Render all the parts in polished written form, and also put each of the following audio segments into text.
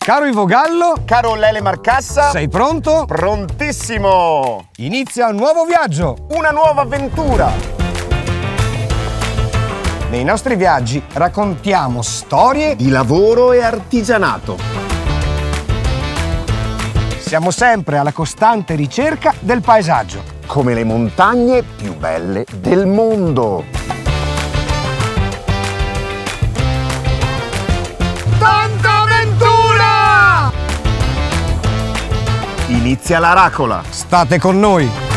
Caro Ivo Gallo, caro Lele Marcassa, sei pronto? Prontissimo! Inizia un nuovo viaggio! Una nuova avventura! Nei nostri viaggi raccontiamo storie di lavoro e artigianato. Siamo sempre alla costante ricerca del paesaggio. Come le montagne più belle del mondo. Tanta avventura! Inizia la racola. State con noi!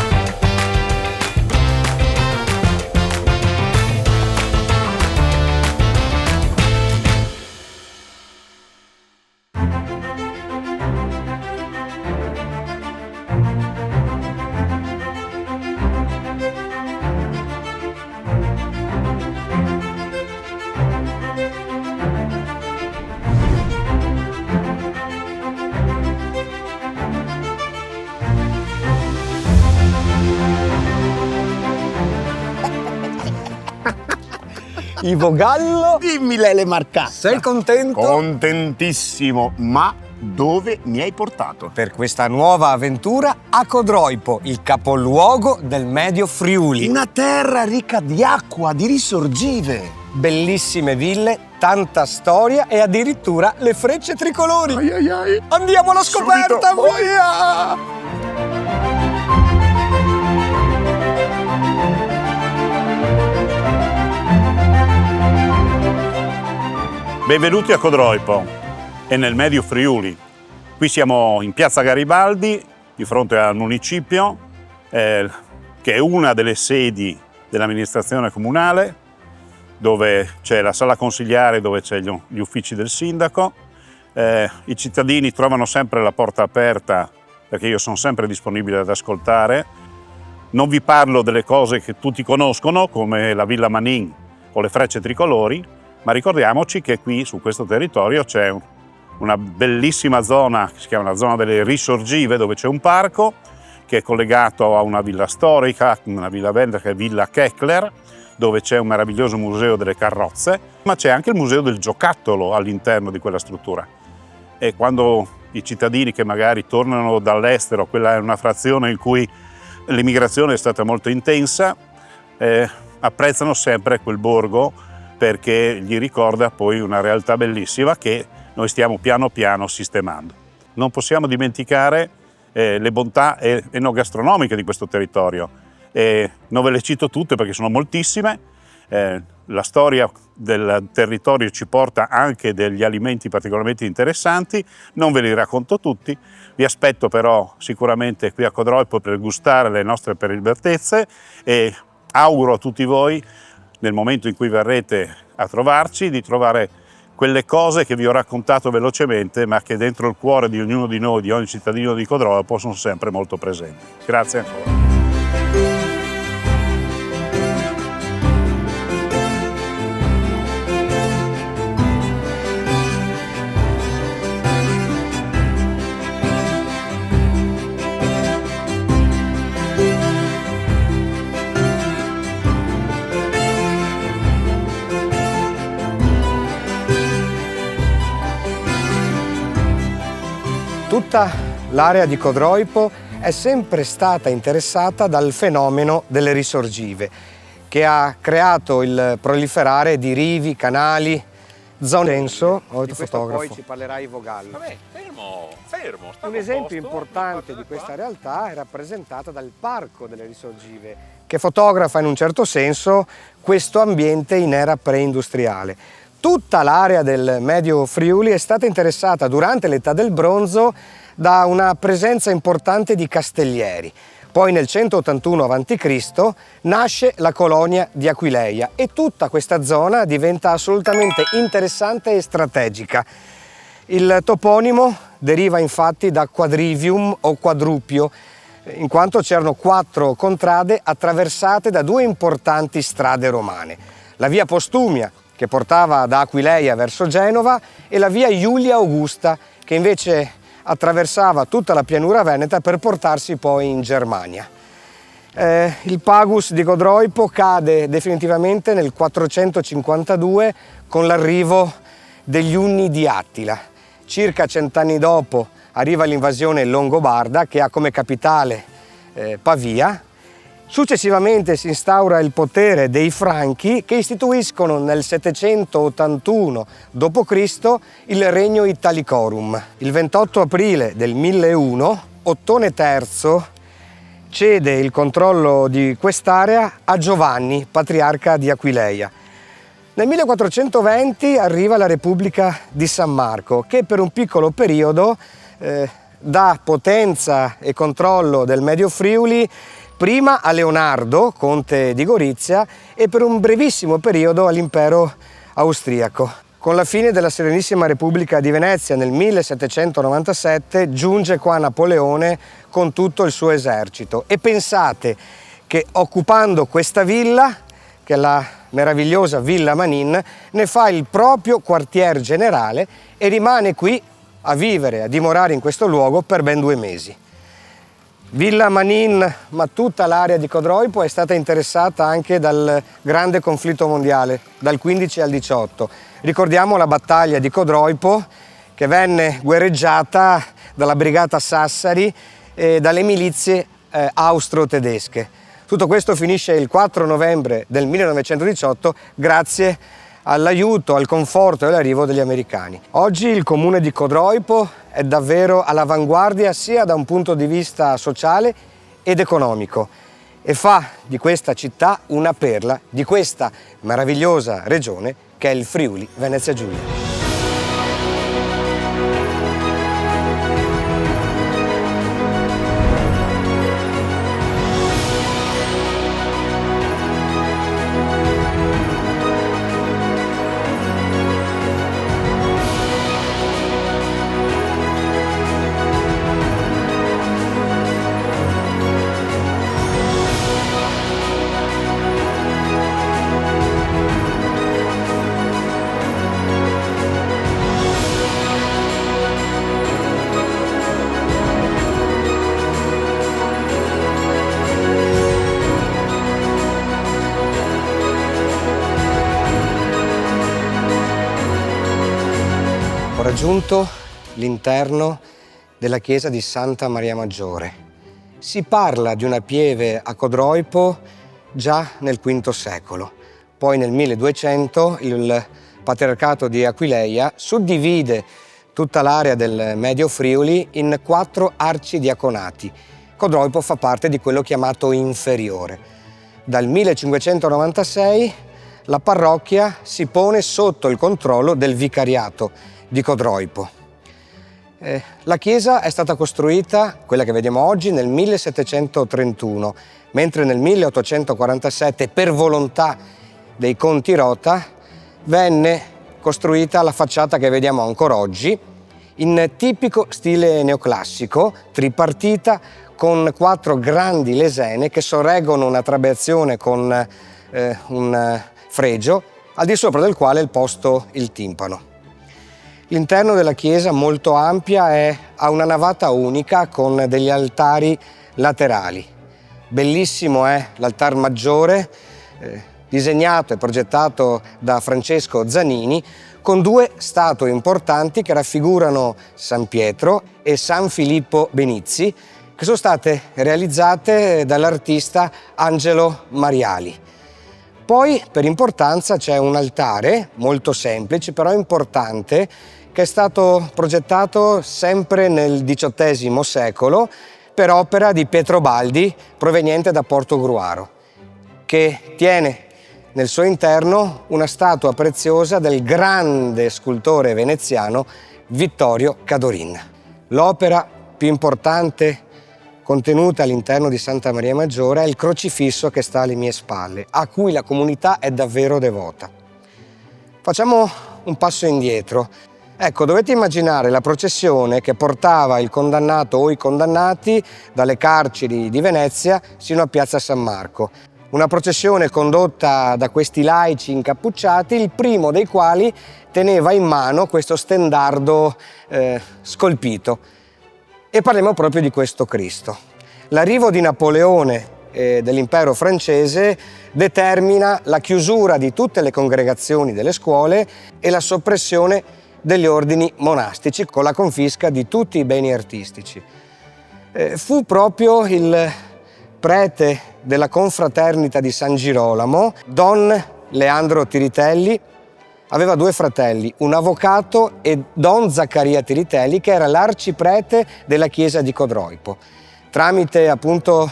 Ivo Gallo, Dimmi Lele Marcassa. sei contento? Contentissimo, ma dove mi hai portato? Per questa nuova avventura a Codroipo, il capoluogo del Medio Friuli. Una terra ricca di acqua, di risorgive. Bellissime ville, tanta storia e addirittura le frecce tricolori. Ai ai ai. Andiamo alla scoperta, Subito, vai. via! Benvenuti a Codroipo e nel Medio Friuli. Qui siamo in Piazza Garibaldi, di fronte al municipio, che è una delle sedi dell'amministrazione comunale, dove c'è la sala consigliare, dove c'è gli uffici del sindaco. I cittadini trovano sempre la porta aperta, perché io sono sempre disponibile ad ascoltare. Non vi parlo delle cose che tutti conoscono, come la Villa Manin o le frecce tricolori, ma ricordiamoci che qui su questo territorio c'è una bellissima zona che si chiama la zona delle risorgive, dove c'è un parco che è collegato a una villa storica, una villa bella che è Villa Keckler, dove c'è un meraviglioso museo delle carrozze, ma c'è anche il museo del giocattolo all'interno di quella struttura. E quando i cittadini che magari tornano dall'estero, quella è una frazione in cui l'immigrazione è stata molto intensa, apprezzano sempre quel borgo, perché gli ricorda poi una realtà bellissima che noi stiamo piano piano sistemando. Non possiamo dimenticare le bontà enogastronomiche di questo territorio. Non ve le cito tutte perché sono moltissime. La storia del territorio ci porta anche degli alimenti particolarmente interessanti, non ve li racconto tutti. Vi aspetto però sicuramente qui a Codroipo per gustare le nostre prelibatezze e auguro a tutti voi, nel momento in cui verrete a trovarci, di trovare quelle cose che vi ho raccontato velocemente, ma che dentro il cuore di ognuno di noi, di ogni cittadino di Codroipo, sono sempre molto presenti. Grazie ancora. Tutta l'area di Codroipo è sempre stata interessata dal fenomeno delle risorgive, che ha creato il proliferare di rivi, canali, zone denso. Di questo poi ci parlerà Ivo Gallo. Vabbè, fermo. Un esempio importante di questa realtà è rappresentata dal Parco delle Risorgive, che fotografa in un certo senso questo ambiente in era preindustriale. Tutta l'area del Medio Friuli è stata interessata durante l'età del bronzo da una presenza importante di castellieri. Poi nel 181 a.C. nasce la colonia di Aquileia e tutta questa zona diventa assolutamente interessante e strategica. Il toponimo deriva infatti da quadrivium o quadrupio, in quanto c'erano 4 contrade attraversate da 2 importanti strade romane. La via Postumia, che portava da Aquileia verso Genova, e la via Iulia Augusta, che invece attraversava tutta la pianura veneta per portarsi poi in Germania. Il Pagus di Codroipo cade definitivamente nel 452 con l'arrivo degli Unni di Attila. Circa 100 anni dopo arriva l'invasione longobarda che ha come capitale Pavia. Successivamente si instaura il potere dei Franchi che istituiscono nel 781 d.C. il Regno Italicorum. Il 28 aprile del 1001 Ottone III cede il controllo di quest'area a Giovanni, patriarca di Aquileia. Nel 1420 arriva la Repubblica di San Marco che per un piccolo periodo dà potenza e controllo del Medio Friuli prima a Leonardo, conte di Gorizia, e per un brevissimo periodo all'impero austriaco. Con la fine della Serenissima Repubblica di Venezia nel 1797 giunge qua Napoleone con tutto il suo esercito e pensate che occupando questa villa, che è la meravigliosa Villa Manin, ne fa il proprio quartier generale e rimane qui a vivere, a dimorare in questo luogo per ben 2 mesi. Villa Manin, ma tutta l'area di Codroipo è stata interessata anche dal grande conflitto mondiale, dal 15 al 18. Ricordiamo la battaglia di Codroipo che venne guerreggiata dalla brigata Sassari e dalle milizie austro-tedesche. Tutto questo finisce il 4 novembre del 1918 grazie all'aiuto, al conforto e all'arrivo degli americani. Oggi il comune di Codroipo è davvero all'avanguardia sia da un punto di vista sociale ed economico e fa di questa città una perla di questa meravigliosa regione che è il Friuli Venezia Giulia. Ho raggiunto l'interno della chiesa di Santa Maria Maggiore. Si parla di una pieve a Codroipo già nel V secolo. Poi nel 1200 il patriarcato di Aquileia suddivide tutta l'area del Medio Friuli in 4 arcidiaconati. Codroipo fa parte di quello chiamato inferiore. Dal 1596 la parrocchia si pone sotto il controllo del vicariato di Codroipo. La chiesa è stata costruita, quella che vediamo oggi, nel 1731, mentre nel 1847, per volontà dei conti Rota, venne costruita la facciata che vediamo ancora oggi, in tipico stile neoclassico, tripartita, con 4 grandi lesene che sorreggono una trabeazione con un fregio, al di sopra del quale è posto il timpano. L'interno della chiesa, molto ampia, ha una navata unica con degli altari laterali. Bellissimo è l'altar maggiore, disegnato e progettato da Francesco Zanini, con 2 statue importanti che raffigurano San Pietro e San Filippo Benizzi, che sono state realizzate dall'artista Angelo Mariali. Poi, per importanza, c'è un altare molto semplice, però importante, che è stato progettato sempre nel XVIII secolo per opera di Pietro Baldi, proveniente da Portogruaro, che tiene nel suo interno una statua preziosa del grande scultore veneziano Vittorio Cadorin. L'opera più importante contenuta all'interno di Santa Maria Maggiore è il crocifisso che sta alle mie spalle, a cui la comunità è davvero devota. Facciamo un passo indietro. Ecco, dovete immaginare la processione che portava il condannato o i condannati dalle carceri di Venezia sino a Piazza San Marco. Una processione condotta da questi laici incappucciati, il primo dei quali teneva in mano questo stendardo scolpito. E parliamo proprio di questo Cristo. L'arrivo di Napoleone dell'impero francese determina la chiusura di tutte le congregazioni delle scuole e la soppressione degli ordini monastici con la confisca di tutti i beni artistici. Fu proprio il prete della confraternita di San Girolamo, Don Leandro Tiritelli, aveva 2 fratelli, un avvocato e Don Zaccaria Tiritelli, che era l'arciprete della chiesa di Codroipo. Tramite appunto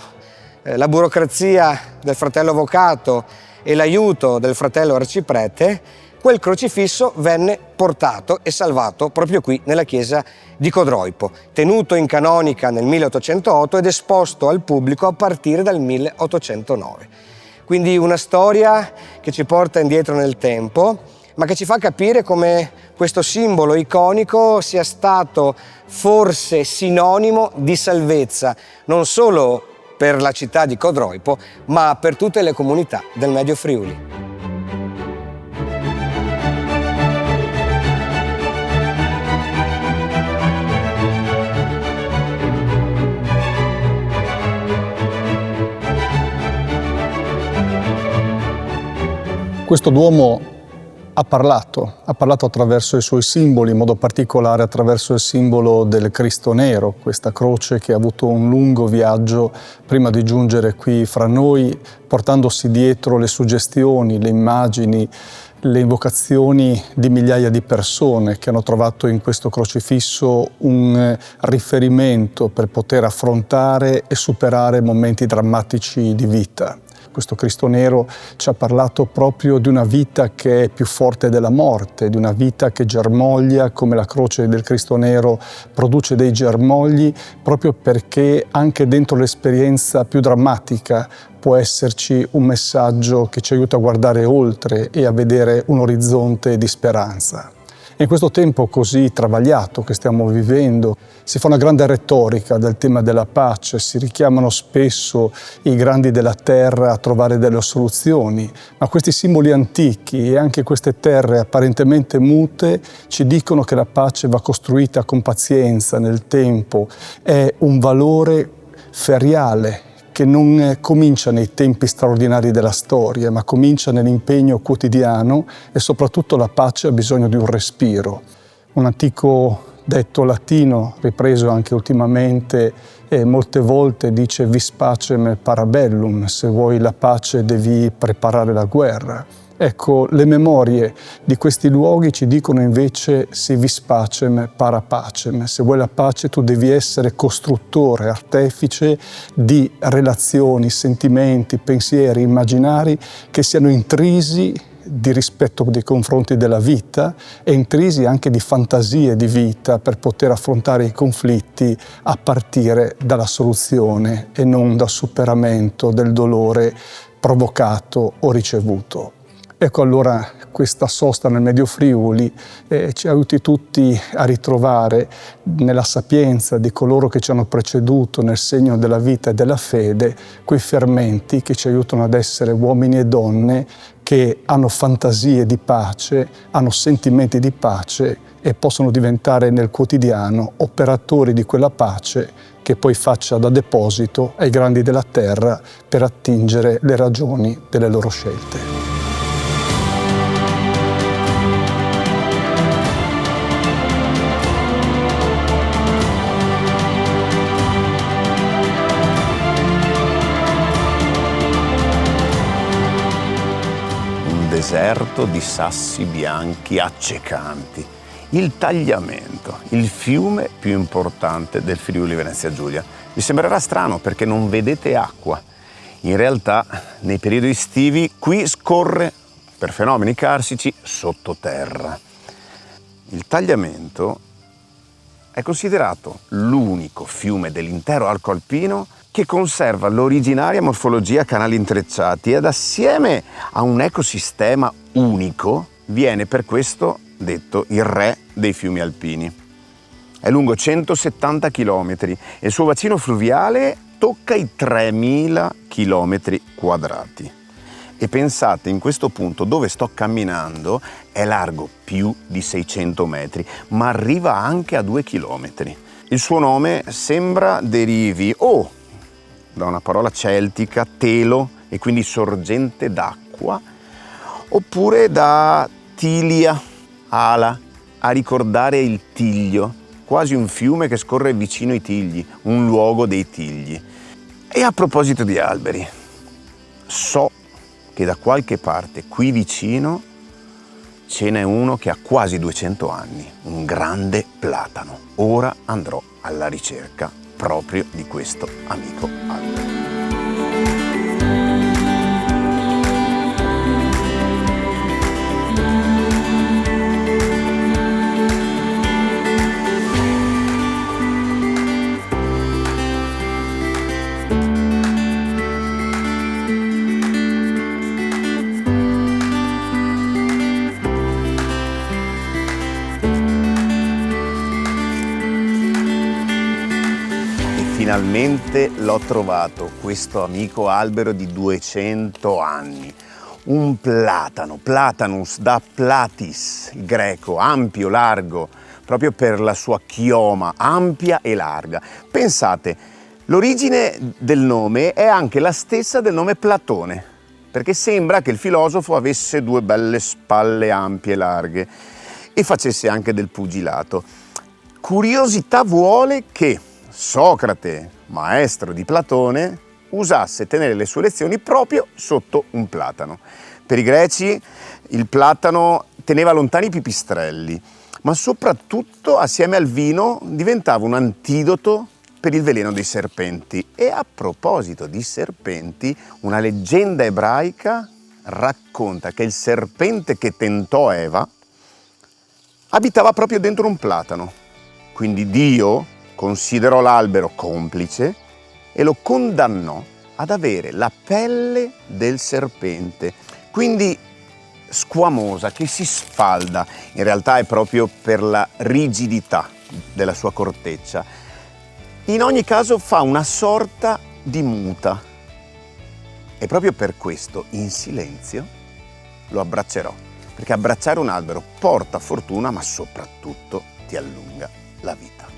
la burocrazia del fratello avvocato e l'aiuto del fratello arciprete, quel crocifisso venne portato e salvato proprio qui nella chiesa di Codroipo, tenuto in canonica nel 1808 ed esposto al pubblico a partire dal 1809. Quindi una storia che ci porta indietro nel tempo, ma che ci fa capire come questo simbolo iconico sia stato forse sinonimo di salvezza, non solo per la città di Codroipo, ma per tutte le comunità del Medio Friuli. Questo Duomo ha parlato attraverso i suoi simboli, in modo particolare attraverso il simbolo del Cristo Nero, questa croce che ha avuto un lungo viaggio prima di giungere qui fra noi, portandosi dietro le suggestioni, le immagini, le invocazioni di migliaia di persone che hanno trovato in questo crocifisso un riferimento per poter affrontare e superare momenti drammatici di vita. Questo Cristo Nero ci ha parlato proprio di una vita che è più forte della morte, di una vita che germoglia, come la croce del Cristo Nero produce dei germogli, proprio perché anche dentro l'esperienza più drammatica può esserci un messaggio che ci aiuta a guardare oltre e a vedere un orizzonte di speranza. In questo tempo così travagliato che stiamo vivendo si fa una grande retorica del tema della pace, si richiamano spesso i grandi della terra a trovare delle soluzioni, ma questi simboli antichi e anche queste terre apparentemente mute ci dicono che la pace va costruita con pazienza nel tempo, è un valore feriale che non comincia nei tempi straordinari della storia, ma comincia nell'impegno quotidiano e soprattutto la pace ha bisogno di un respiro. Un antico detto latino, ripreso anche ultimamente molte volte, dice vis pacem para bellum, se vuoi la pace devi preparare la guerra. Ecco, le memorie di questi luoghi ci dicono invece si vis pacem para pacem. Se vuoi la pace tu devi essere costruttore, artefice di relazioni, sentimenti, pensieri, immaginari che siano intrisi di rispetto nei confronti della vita e intrisi anche di fantasie di vita per poter affrontare i conflitti a partire dalla soluzione e non dal superamento del dolore provocato o ricevuto. Ecco allora questa sosta nel Medio Friuli ci aiuti tutti a ritrovare nella sapienza di coloro che ci hanno preceduto nel segno della vita e della fede quei fermenti che ci aiutano ad essere uomini e donne che hanno fantasie di pace, hanno sentimenti di pace e possono diventare nel quotidiano operatori di quella pace che poi faccia da deposito ai grandi della terra per attingere le ragioni delle loro scelte. Deserto di sassi bianchi accecanti, il Tagliamento, il fiume più importante del Friuli Venezia Giulia. Vi sembrerà strano perché non vedete acqua. In realtà, nei periodi estivi, qui scorre, per fenomeni carsici, sottoterra. Il Tagliamento è considerato l'unico fiume dell'intero arco alpino che conserva l'originaria morfologia a canali intrecciati ed assieme a un ecosistema unico viene per questo detto il re dei fiumi alpini. È lungo 170 km e il suo bacino fluviale tocca i 3.000 km quadrati. E pensate, in questo punto dove sto camminando è largo più di 600 metri, ma arriva anche a 2 chilometri. Il suo nome sembra derivi da una parola celtica, telo, e quindi sorgente d'acqua, oppure da tilia, ala, a ricordare il Tiglio, quasi un fiume che scorre vicino ai Tigli, un luogo dei Tigli. E a proposito di alberi, so che da qualche parte qui vicino ce n'è uno che ha quasi 200 anni, un grande platano. Ora andrò alla ricerca proprio di questo amico albero. Finalmente l'ho trovato, questo amico albero di 200 anni. Un platano, Platanus da platis, il greco, ampio, largo, proprio per la sua chioma, ampia e larga. Pensate, l'origine del nome è anche la stessa del nome Platone, perché sembra che il filosofo avesse due belle spalle ampie e larghe e facesse anche del pugilato. Curiosità vuole che Socrate, maestro di Platone, usasse tenere le sue lezioni proprio sotto un platano. Per i greci il platano teneva lontani i pipistrelli, ma soprattutto assieme al vino diventava un antidoto per il veleno dei serpenti. E a proposito di serpenti, una leggenda ebraica racconta che il serpente che tentò Eva abitava proprio dentro un platano. Quindi Dio considerò l'albero complice e lo condannò ad avere la pelle del serpente, quindi squamosa, che si sfalda. In realtà è proprio per la rigidità della sua corteccia. In ogni caso fa una sorta di muta e proprio per questo, in silenzio, lo abbraccerò, perché abbracciare un albero porta fortuna, ma soprattutto ti allunga la vita.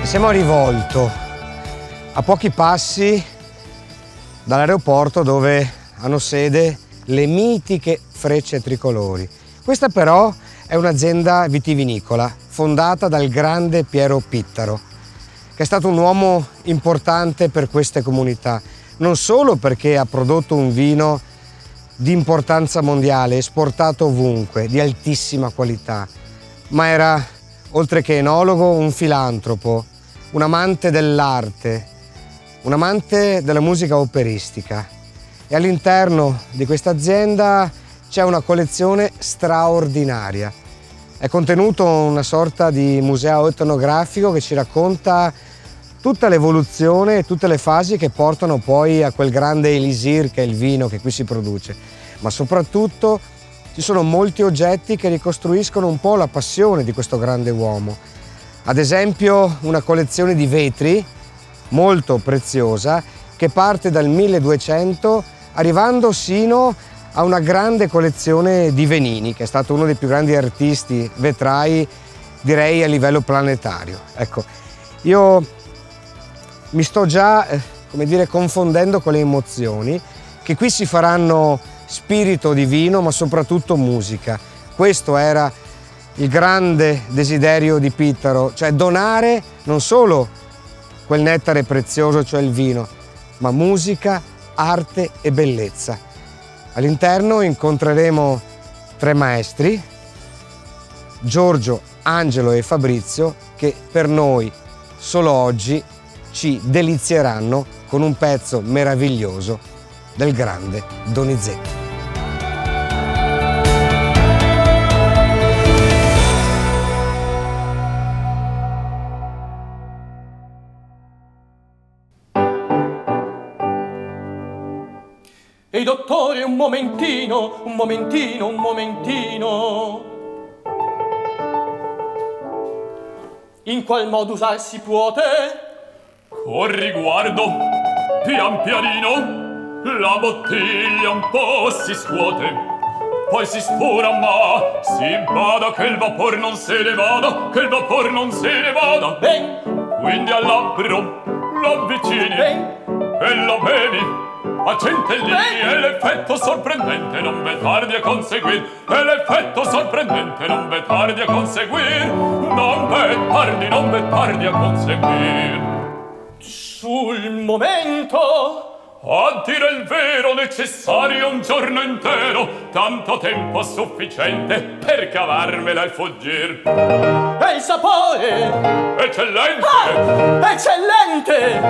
Siamo a Rivolto, a pochi passi dall'aeroporto dove hanno sede le mitiche Frecce Tricolori. Questa però è un'azienda vitivinicola fondata dal grande Piero Pittaro, che è stato un uomo importante per queste comunità, non solo perché ha prodotto un vino di importanza mondiale, esportato ovunque, di altissima qualità, ma era, oltre che enologo, un filantropo, un amante dell'arte, un amante della musica operistica. E all'interno di questa azienda c'è una collezione straordinaria. È contenuto una sorta di museo etnografico che ci racconta tutta l'evoluzione e tutte le fasi che portano poi a quel grande elisir che è il vino che qui si produce. Ma soprattutto ci sono molti oggetti che ricostruiscono un po' la passione di questo grande uomo. Ad esempio una collezione di vetri molto preziosa che parte dal 1200 arrivando sino a una grande collezione di Venini, che è stato uno dei più grandi artisti vetrai, direi a livello planetario. Ecco, io mi sto già, confondendo con le emozioni, che qui si faranno spirito di vino, ma soprattutto musica. Questo era il grande desiderio di Pittaro, cioè donare non solo quel nettare prezioso, cioè il vino, ma musica, arte e bellezza. All'interno incontreremo 3 maestri, Giorgio, Angelo e Fabrizio, che per noi solo oggi ci delizieranno con un pezzo meraviglioso del grande Donizetti. Ehi dottore, un momentino, un momentino, un momentino. in qual modo usar si puote? Con riguardo, pian pianino, la bottiglia un po' si scuote, poi si sfora ma si bada che il vapor non se ne vada, che il vapor non se ne vada. Ben, Quindi al labbro l'avvicini ben, e lo bevi a centellini, e l'effetto sorprendente non v'è tardi a conseguir, e l'effetto sorprendente non v'è tardi a conseguir, non v'è tardi a conseguir. sul momento. A dire il vero necessario un giorno intero, tanto tempo sufficiente per cavarmela e fuggir. E il sapore. Eccellente! Ah, eccellente!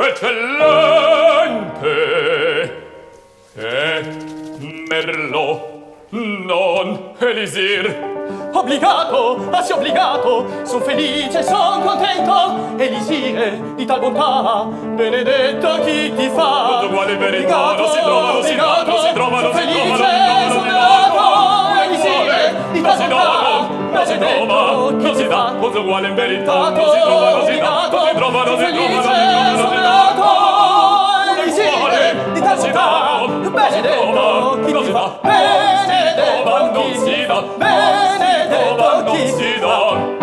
Eccellente! E Merlot, non Elisir. Obbligato, assi obbligato, son felice, son contento. Elisire di tal bontà, benedetto chi ti fa. Uguale verità, non si trova, non si trova, non si trova, non si felice, trova, son beato, Elisire di tal bontà, non si trova, benedetto chi non ti si fa. dà, cosa uguale in verità, non si trova, non si dà, non si trova, non si trova, non si trova, non si trova. Elisire di tal bontà, benedetto chi ti fa. Benedetto chi ti fa. Benedetto chi ti fa.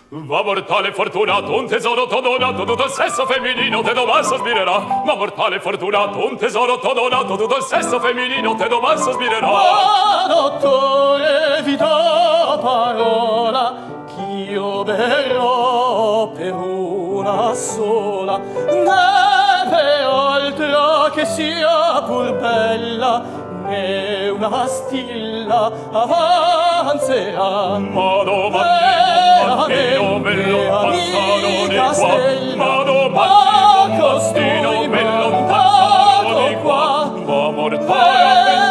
Ma mortale fortunato, un tesoro t'ho donato, tutto il sesso femminino te domani sospirerà. Ma mortale fortunato, un tesoro t'ho donato, tutto il sesso femminino te domani sospirerà. Ma dottore vi do parola ch'io berrò per una sola, né per oltre che sia pur bella, né una stilla avanzerà. Ma domandino me lontano di qua, ma domandino me lontano di qua, ma mortale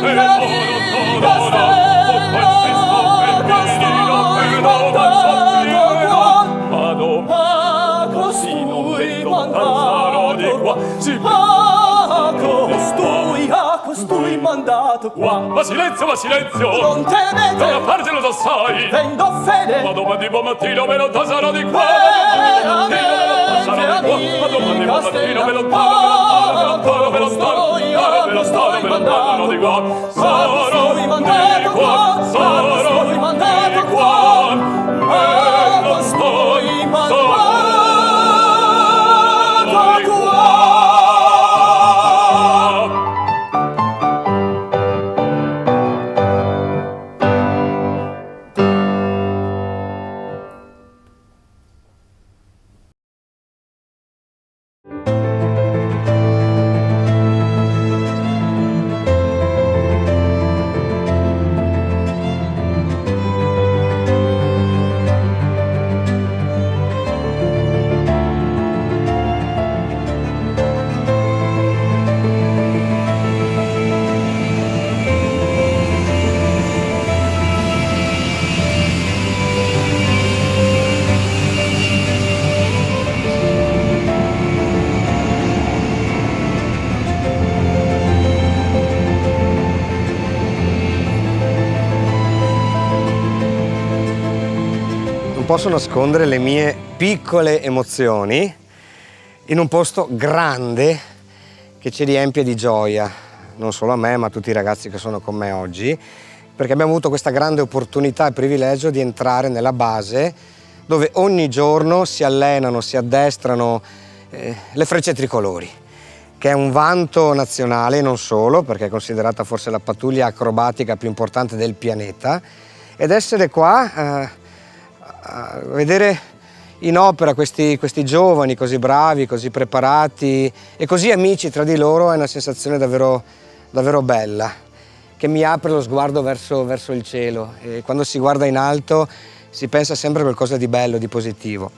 fortunato, un tesoro t'ho donato, tutto il sesso femminino te domani sospirerà. Ma domandino me lontano di qua, A costui mandato qua. Ma silenzio, Non temete, da una parte lo sai, vendo fede. ma domani mattino me lontano di qua, Ma domani mattino me lontano, me lontano di qua. Sarò di qua, sarò di qua, me lo sto mandato qua. Non posso nascondere le mie piccole emozioni in un posto grande che ci riempie di gioia, non solo a me ma a tutti i ragazzi che sono con me oggi, perché abbiamo avuto questa grande opportunità e privilegio di entrare nella base dove ogni giorno si allenano, si addestrano le Frecce Tricolori, che è un vanto nazionale, non solo, perché è considerata forse la pattuglia acrobatica più importante del pianeta, ed essere qua a vedere in opera questi giovani così bravi, così preparati e così amici tra di loro è una sensazione davvero bella, che mi apre lo sguardo verso il cielo, e quando si guarda in alto si pensa sempre a qualcosa di bello, di positivo.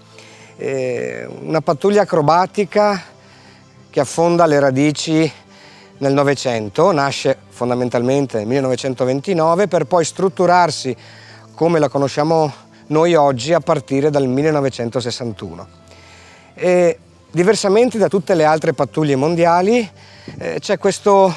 Una pattuglia acrobatica che affonda le radici nel Novecento, nasce fondamentalmente nel 1929 per poi strutturarsi come la conosciamo noi oggi a partire dal 1961. E diversamente da tutte le altre pattuglie mondiali c'è questo,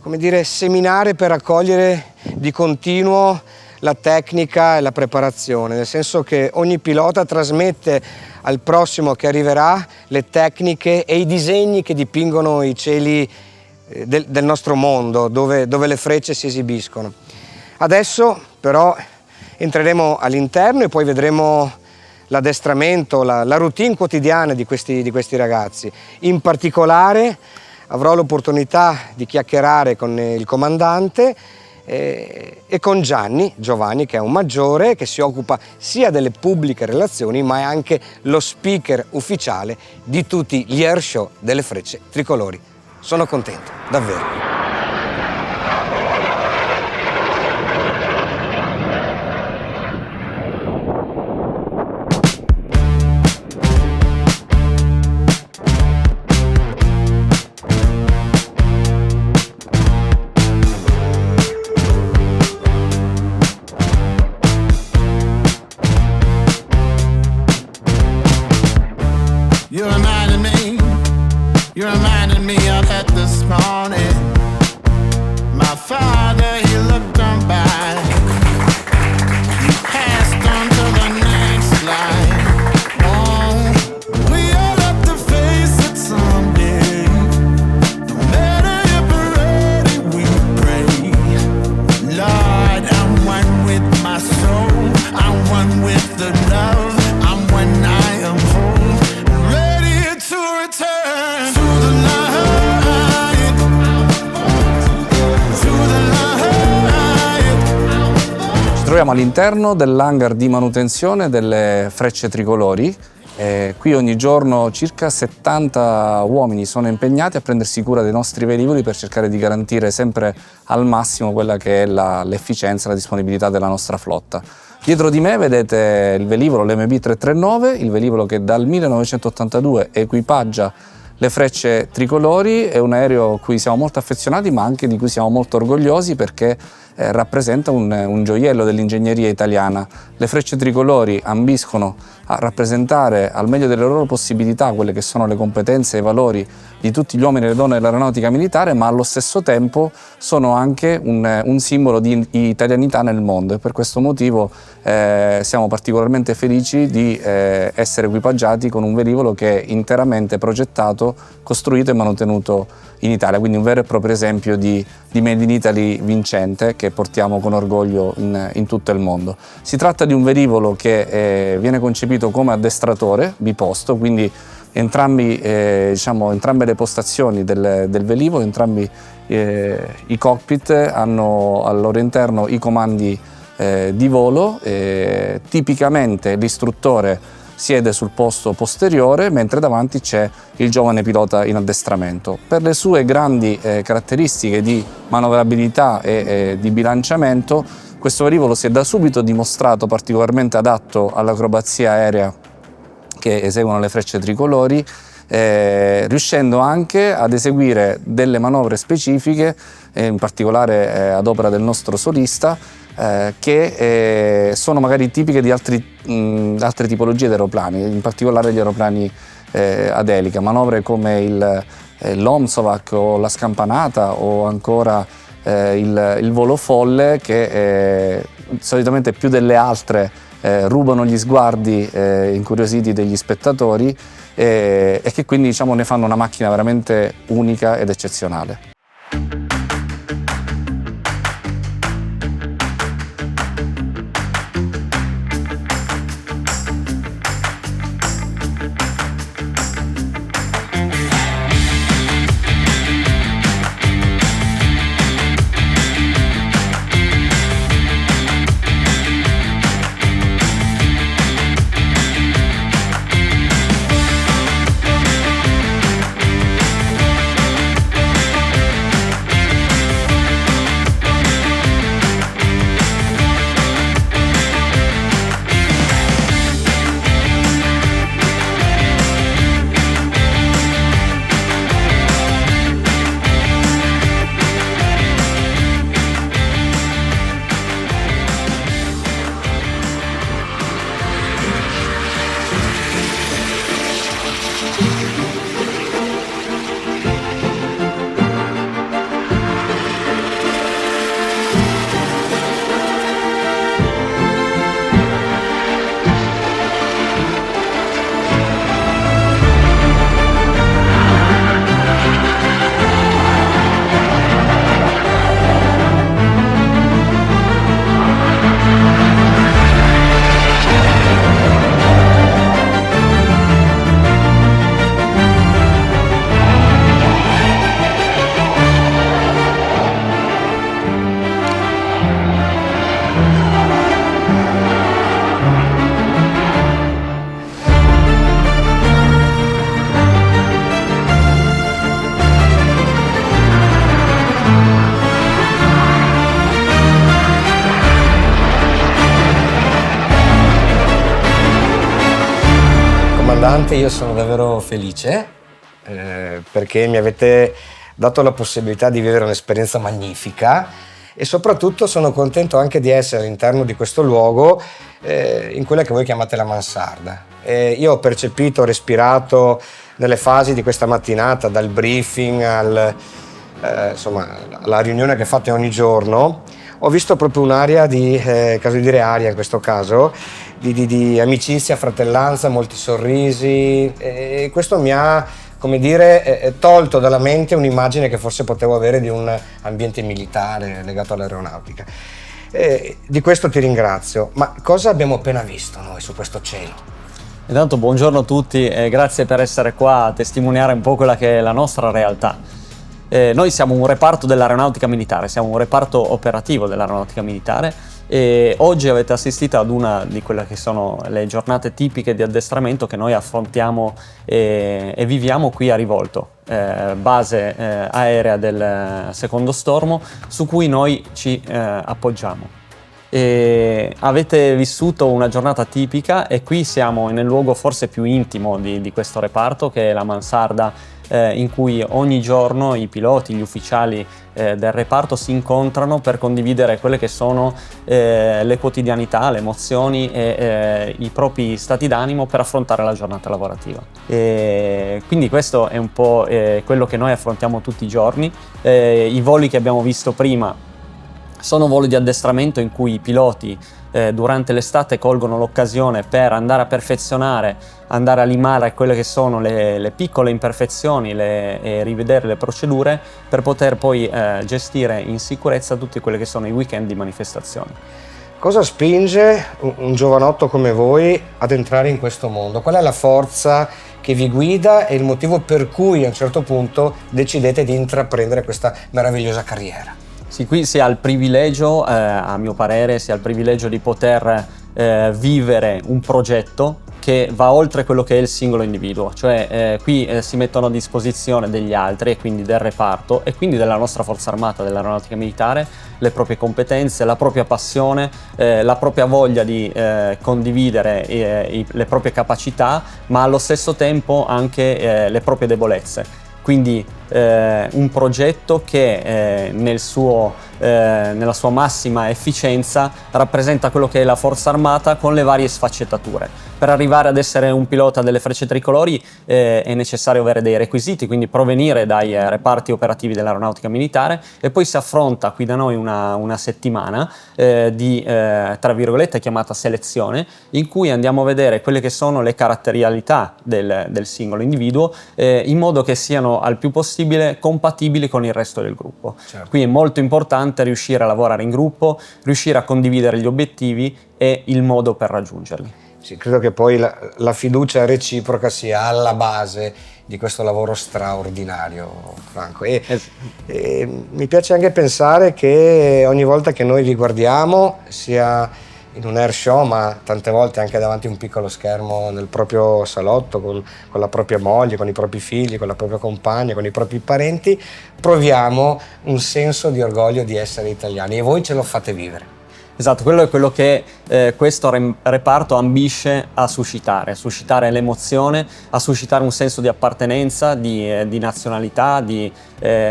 come dire, seminare per raccogliere di continuo la tecnica e la preparazione, nel senso che ogni pilota trasmette al prossimo che arriverà le tecniche e i disegni che dipingono i cieli del nostro mondo, dove le frecce si esibiscono. Adesso però entreremo all'interno e poi vedremo l'addestramento, la routine quotidiana di questi ragazzi. In particolare avrò l'opportunità di chiacchierare con il comandante e con Giovanni, che è un maggiore che si occupa sia delle pubbliche relazioni ma è anche lo speaker ufficiale di tutti gli air show delle frecce tricolori. Sono contento, davvero. You reminded me of that this morning. My father, he looked on by. He passed on to the next life. Oh, we all have to face it someday. No matter if we're ready, we pray. Lord, I'm one with my soul. I'm one with the love. I'm one I am whole. Ready to return. Ci troviamo all'interno dell'hangar di manutenzione delle frecce tricolori. Qui ogni giorno circa 70 uomini sono impegnati a prendersi cura dei nostri velivoli per cercare di garantire sempre al massimo quella che è l'efficienza e la disponibilità della nostra flotta. Dietro di me vedete il velivolo, l'MB 339, il velivolo che dal 1982 equipaggia le frecce tricolori. È un aereo a cui siamo molto affezionati ma anche di cui siamo molto orgogliosi perché rappresenta un gioiello dell'ingegneria italiana. Le frecce tricolori ambiscono a rappresentare al meglio delle loro possibilità quelle che sono le competenze e i valori di tutti gli uomini e le donne dell'aeronautica militare, ma allo stesso tempo sono anche un simbolo di italianità nel mondo e per questo motivo siamo particolarmente felici di essere equipaggiati con un velivolo che è interamente progettato, costruito e mantenuto in Italia, quindi un vero e proprio esempio di Made in Italy vincente che portiamo con orgoglio in tutto il mondo. Si tratta di un velivolo che viene concepito come addestratore biposto, quindi entrambe le postazioni del velivolo, entrambi i cockpit hanno al loro interno i comandi di volo. Tipicamente l'istruttore siede sul posto posteriore, mentre davanti c'è il giovane pilota in addestramento. Per le sue grandi caratteristiche di manovrabilità e di bilanciamento, questo velivolo si è da subito dimostrato particolarmente adatto all'acrobazia aerea che eseguono le frecce tricolori, riuscendo anche ad eseguire delle manovre specifiche, in particolare ad opera del nostro solista, che sono magari tipiche di altre tipologie di aeroplani, in particolare gli aeroplani ad elica, manovre come l'Omsovac o la scampanata o ancora il volo folle che solitamente più delle altre rubano gli sguardi incuriositi degli spettatori e che quindi ne fanno una macchina veramente unica ed eccezionale. importante, io sono davvero felice perché mi avete dato la possibilità di vivere un'esperienza magnifica e soprattutto sono contento anche di essere all'interno di questo luogo in quella che voi chiamate la mansarda. Io ho percepito, respirato nelle fasi di questa mattinata, dal briefing alla riunione che fate ogni giorno, ho visto proprio un'area di, caso di dire aria in questo caso, di amicizia, fratellanza, molti sorrisi, e questo mi ha, come dire, tolto dalla mente un'immagine che forse potevo avere di un ambiente militare legato all'aeronautica. Di questo ti ringrazio, ma cosa abbiamo appena visto noi su questo cielo? Intanto buongiorno a tutti e grazie per essere qua a testimoniare un po' quella che è la nostra realtà. Noi siamo un reparto dell'aeronautica militare, siamo un reparto operativo dell'aeronautica militare e oggi avete assistito ad una di quelle che sono le giornate tipiche di addestramento che noi affrontiamo e viviamo qui a Rivolto, base aerea del secondo stormo su cui noi ci appoggiamo. Avete vissuto una giornata tipica e qui siamo nel luogo forse più intimo di questo reparto, che è la mansarda, in cui ogni giorno i piloti, gli ufficiali del reparto si incontrano per condividere quelle che sono le quotidianità, le emozioni e i propri stati d'animo per affrontare la giornata lavorativa. Quindi questo è un po' quello che noi affrontiamo tutti i giorni. I voli che abbiamo visto prima sono voli di addestramento in cui i piloti durante l'estate colgono l'occasione per andare a perfezionare, andare a limare quelle che sono le piccole imperfezioni e rivedere le procedure per poter poi gestire in sicurezza tutti quelli che sono i weekend di manifestazioni. Cosa spinge un giovanotto come voi ad entrare in questo mondo? Qual è la forza che vi guida e il motivo per cui a un certo punto decidete di intraprendere questa meravigliosa carriera? Sì, qui si ha il privilegio, a mio parere, si ha il privilegio di poter vivere un progetto che va oltre quello che è il singolo individuo, cioè qui si mettono a disposizione degli altri e quindi del reparto e quindi della nostra forza armata, dell'aeronautica militare, le proprie competenze, la propria passione, la propria voglia di condividere le proprie capacità, ma allo stesso tempo anche le proprie debolezze. Quindi un progetto che nella sua massima efficienza rappresenta quello che è la forza armata con le varie sfaccettature. Per arrivare ad essere un pilota delle Frecce Tricolori è necessario avere dei requisiti, quindi provenire dai reparti operativi dell'aeronautica militare, e poi si affronta qui da noi una settimana di, tra virgolette, chiamata selezione, in cui andiamo a vedere quelle che sono le caratterialità del singolo individuo in modo che siano al più possibile compatibili con il resto del gruppo. Certo. Qui è molto importante riuscire a lavorare in gruppo, riuscire a condividere gli obiettivi e il modo per raggiungerli. Sì, credo che poi la fiducia reciproca sia alla base di questo lavoro straordinario, Franco. E mi piace anche pensare che ogni volta che noi vi guardiamo, sia in un air show, ma tante volte anche davanti a un piccolo schermo nel proprio salotto, con la propria moglie, con i propri figli, con la propria compagna, con i propri parenti, proviamo un senso di orgoglio di essere italiani, e voi ce lo fate vivere. Esatto, quello è quello che questo reparto ambisce a suscitare l'emozione, a suscitare un senso di appartenenza, di nazionalità,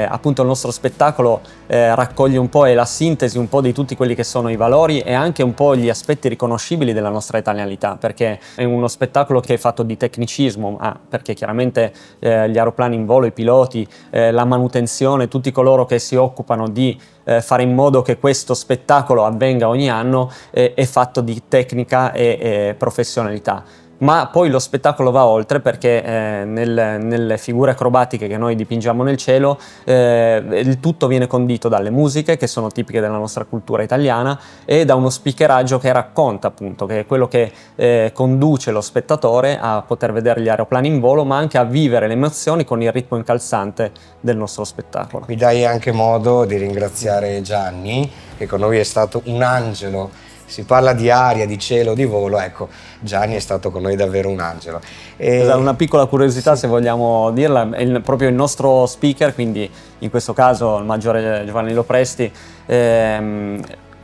appunto il nostro spettacolo raccoglie un po', è la sintesi un po' di tutti quelli che sono i valori e anche un po' gli aspetti riconoscibili della nostra italianità, perché è uno spettacolo che è fatto di tecnicismo, perché chiaramente gli aeroplani in volo, i piloti, la manutenzione, tutti coloro che si occupano di fare in modo che questo spettacolo avvenga ogni anno è fatto di tecnica e professionalità. Ma poi lo spettacolo va oltre, perché nelle figure acrobatiche che noi dipingiamo nel cielo il tutto viene condito dalle musiche che sono tipiche della nostra cultura italiana e da uno speakeraggio che racconta, appunto, che è quello che conduce lo spettatore a poter vedere gli aeroplani in volo, ma anche a vivere le emozioni con il ritmo incalzante del nostro spettacolo. Mi dai anche modo di ringraziare Gianni, che con noi è stato un angelo. Si parla di aria, di cielo, di volo, ecco, Gianni è stato con noi davvero un angelo. Una piccola curiosità, sì, se vogliamo dirla, è proprio il nostro speaker, quindi in questo caso il maggiore Giovanni Lopresti,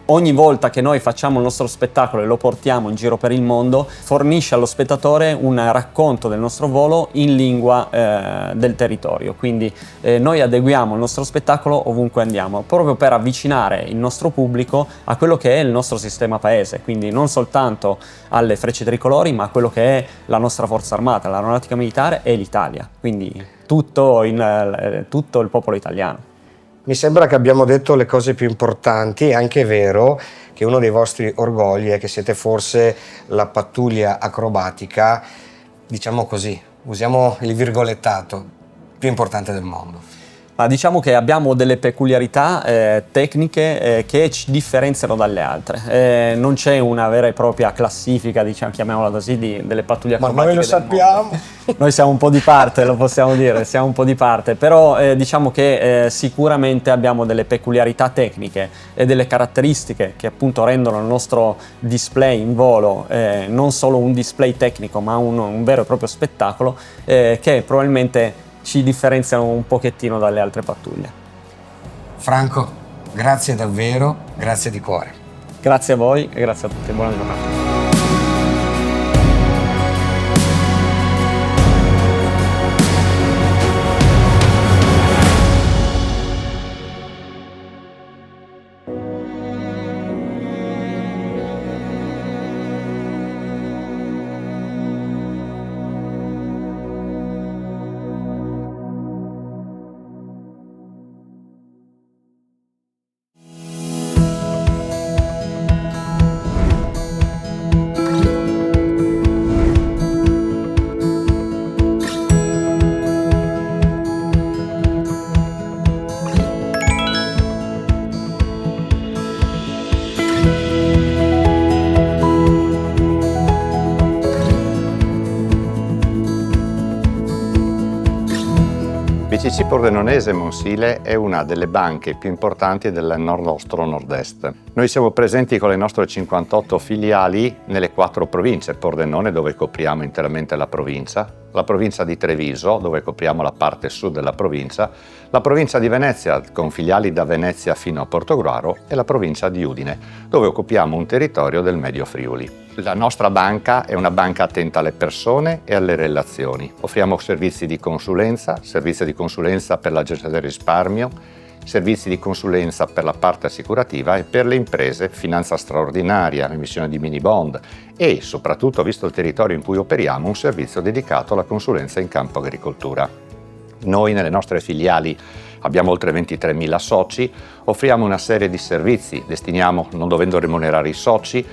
ogni volta che noi facciamo il nostro spettacolo e lo portiamo in giro per il mondo, fornisce allo spettatore un racconto del nostro volo in lingua del territorio. Quindi noi adeguiamo il nostro spettacolo ovunque andiamo, proprio per avvicinare il nostro pubblico a quello che è il nostro sistema paese, quindi non soltanto alle frecce tricolori, ma a quello che è la nostra forza armata, l'aeronautica militare e l'Italia, quindi tutto il popolo italiano. Mi sembra che abbiamo detto le cose più importanti. È anche vero che uno dei vostri orgogli è che siete forse la pattuglia acrobatica, diciamo così, usiamo il virgolettato, più importante del mondo. Ma diciamo che abbiamo delle peculiarità tecniche che ci differenziano dalle altre. Non c'è una vera e propria classifica, diciamo, chiamiamola così, delle pattuglie acrobatiche. Ma noi lo sappiamo. Noi siamo un po' di parte, lo possiamo dire, siamo un po' di parte, però diciamo che sicuramente abbiamo delle peculiarità tecniche e delle caratteristiche che appunto rendono il nostro display in volo non solo un display tecnico, ma un vero e proprio spettacolo che probabilmente ci differenziano un pochettino dalle altre pattuglie. Franco, grazie davvero, grazie di cuore. Grazie a voi e grazie a tutti, buona giornata. BCC Pordenonese Monsile è una delle banche più importanti del nostro nord-est. Noi siamo presenti con le nostre 58 filiali nelle 4 province: Pordenone, dove copriamo interamente la provincia di Treviso, dove copriamo la parte sud della provincia, la provincia di Venezia, con filiali da Venezia fino a Portogruaro, e la provincia di Udine, dove occupiamo un territorio del Medio Friuli. La nostra banca è una banca attenta alle persone e alle relazioni. Offriamo servizi di consulenza per l'agenzia del risparmio, servizi di consulenza per la parte assicurativa e per le imprese, finanza straordinaria, emissione di mini bond e soprattutto, visto il territorio in cui operiamo, un servizio dedicato alla consulenza in campo agricoltura. Noi nelle nostre filiali abbiamo oltre 23.000 soci, offriamo una serie di servizi, destiniamo, non dovendo remunerare i soci,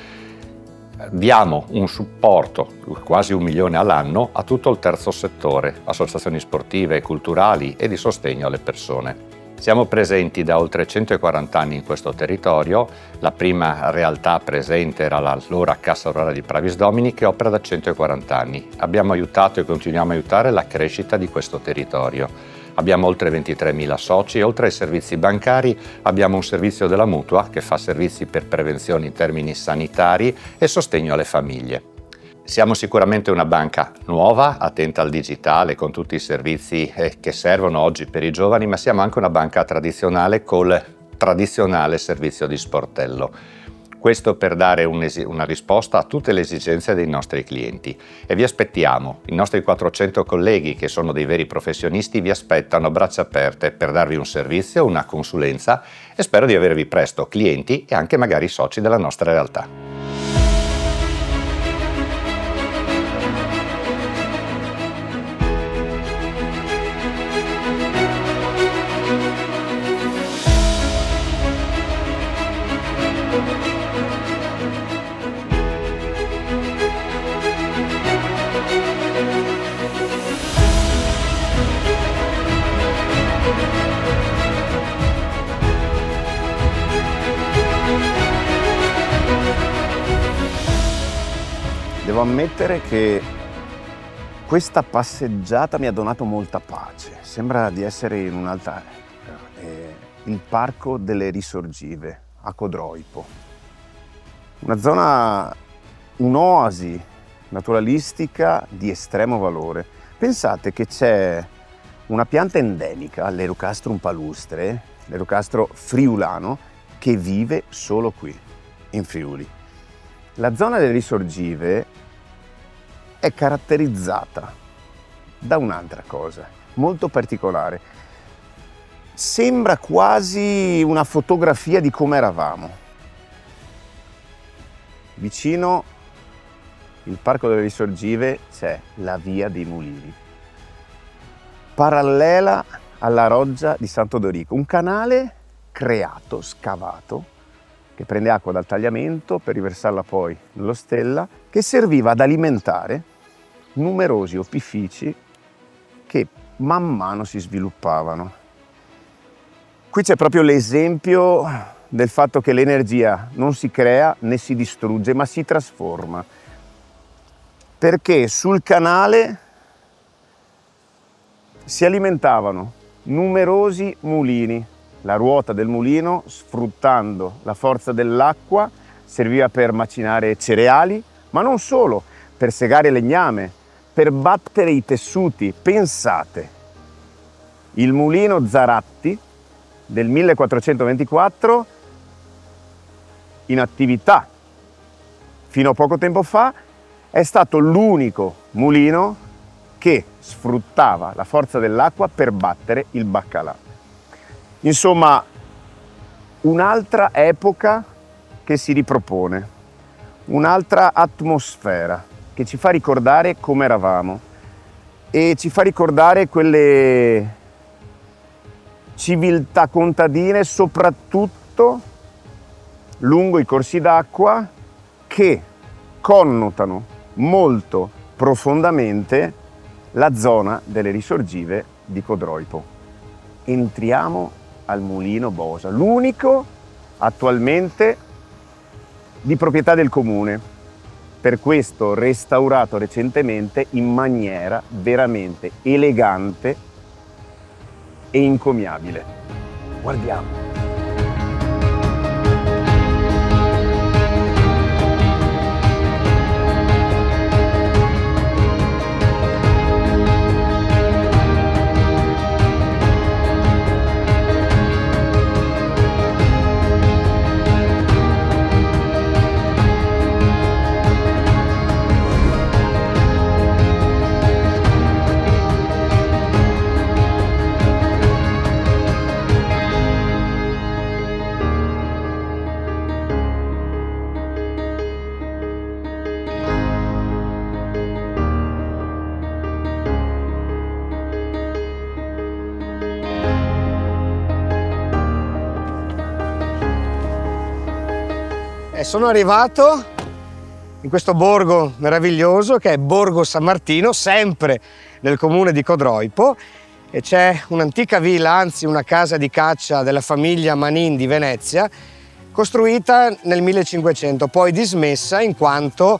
diamo un supporto, quasi 1 milione all'anno, a tutto il terzo settore, associazioni sportive, culturali e di sostegno alle persone. Siamo presenti da oltre 140 anni in questo territorio. La prima realtà presente era l'allora Cassa Rurale di Pravis Domini, che opera da 140 anni. Abbiamo aiutato e continuiamo a aiutare la crescita di questo territorio. Abbiamo oltre 23.000 soci e oltre ai servizi bancari abbiamo un servizio della mutua che fa servizi per prevenzione in termini sanitari e sostegno alle famiglie. Siamo sicuramente una banca nuova, attenta al digitale, con tutti i servizi che servono oggi per i giovani, ma siamo anche una banca tradizionale col tradizionale servizio di sportello. Questo per dare una risposta a tutte le esigenze dei nostri clienti. E vi aspettiamo, i nostri 400 colleghi, che sono dei veri professionisti, vi aspettano a braccia aperte per darvi un servizio, una consulenza, e spero di avervi presto clienti e anche magari soci della nostra realtà. Devo ammettere che questa passeggiata mi ha donato molta pace. Sembra di essere in un'altra... il Parco delle Risorgive, a Codroipo. Una zona, un'oasi naturalistica di estremo valore. Pensate che c'è una pianta endemica, l'Erocastrum palustre, l'Erocastro friulano, che vive solo qui. in Friuli. La zona delle Risorgive è caratterizzata da un'altra cosa, molto particolare. Sembra quasi una fotografia di come eravamo. Vicino il Parco delle Risorgive c'è la Via dei Mulini, parallela alla roggia di Santo Dorico, un canale creato, scavato, che prende acqua dal tagliamento per riversarla poi nello Stella, che serviva ad alimentare numerosi opifici che man mano si sviluppavano. Qui c'è proprio l'esempio del fatto che l'energia non si crea né si distrugge, ma si trasforma. Perché sul canale si alimentavano numerosi mulini. La ruota del mulino, sfruttando la forza dell'acqua, serviva per macinare cereali, ma non solo, per segare legname, per battere i tessuti. Pensate, il mulino Zaratti del 1424, in attività fino a poco tempo fa, è stato l'unico mulino che sfruttava la forza dell'acqua per battere il baccalà. Insomma, un'altra epoca che si ripropone, un'altra atmosfera che ci fa ricordare come eravamo e ci fa ricordare quelle civiltà contadine, soprattutto lungo i corsi d'acqua, che connotano molto profondamente la zona delle Risorgive di Codroipo. Entriamo al Mulino Bosa, l'unico attualmente di proprietà del comune, per questo restaurato recentemente in maniera veramente elegante e incommiabile. Guardiamo. Sono arrivato in questo borgo meraviglioso che è Borgo San Martino, sempre nel comune di Codroipo, e c'è un'antica villa, anzi una casa di caccia della famiglia Manin di Venezia, costruita nel 1500, poi dismessa in quanto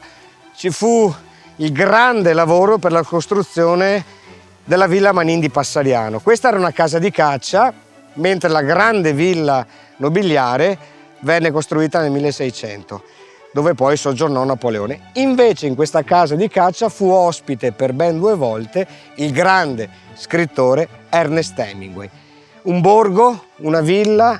ci fu il grande lavoro per la costruzione della villa Manin di Passariano. Questa era una casa di caccia, mentre la grande villa nobiliare venne costruita nel 1600, dove poi soggiornò Napoleone. Invece in questa casa di caccia fu ospite per ben 2 volte il grande scrittore Ernest Hemingway. Un borgo, una villa,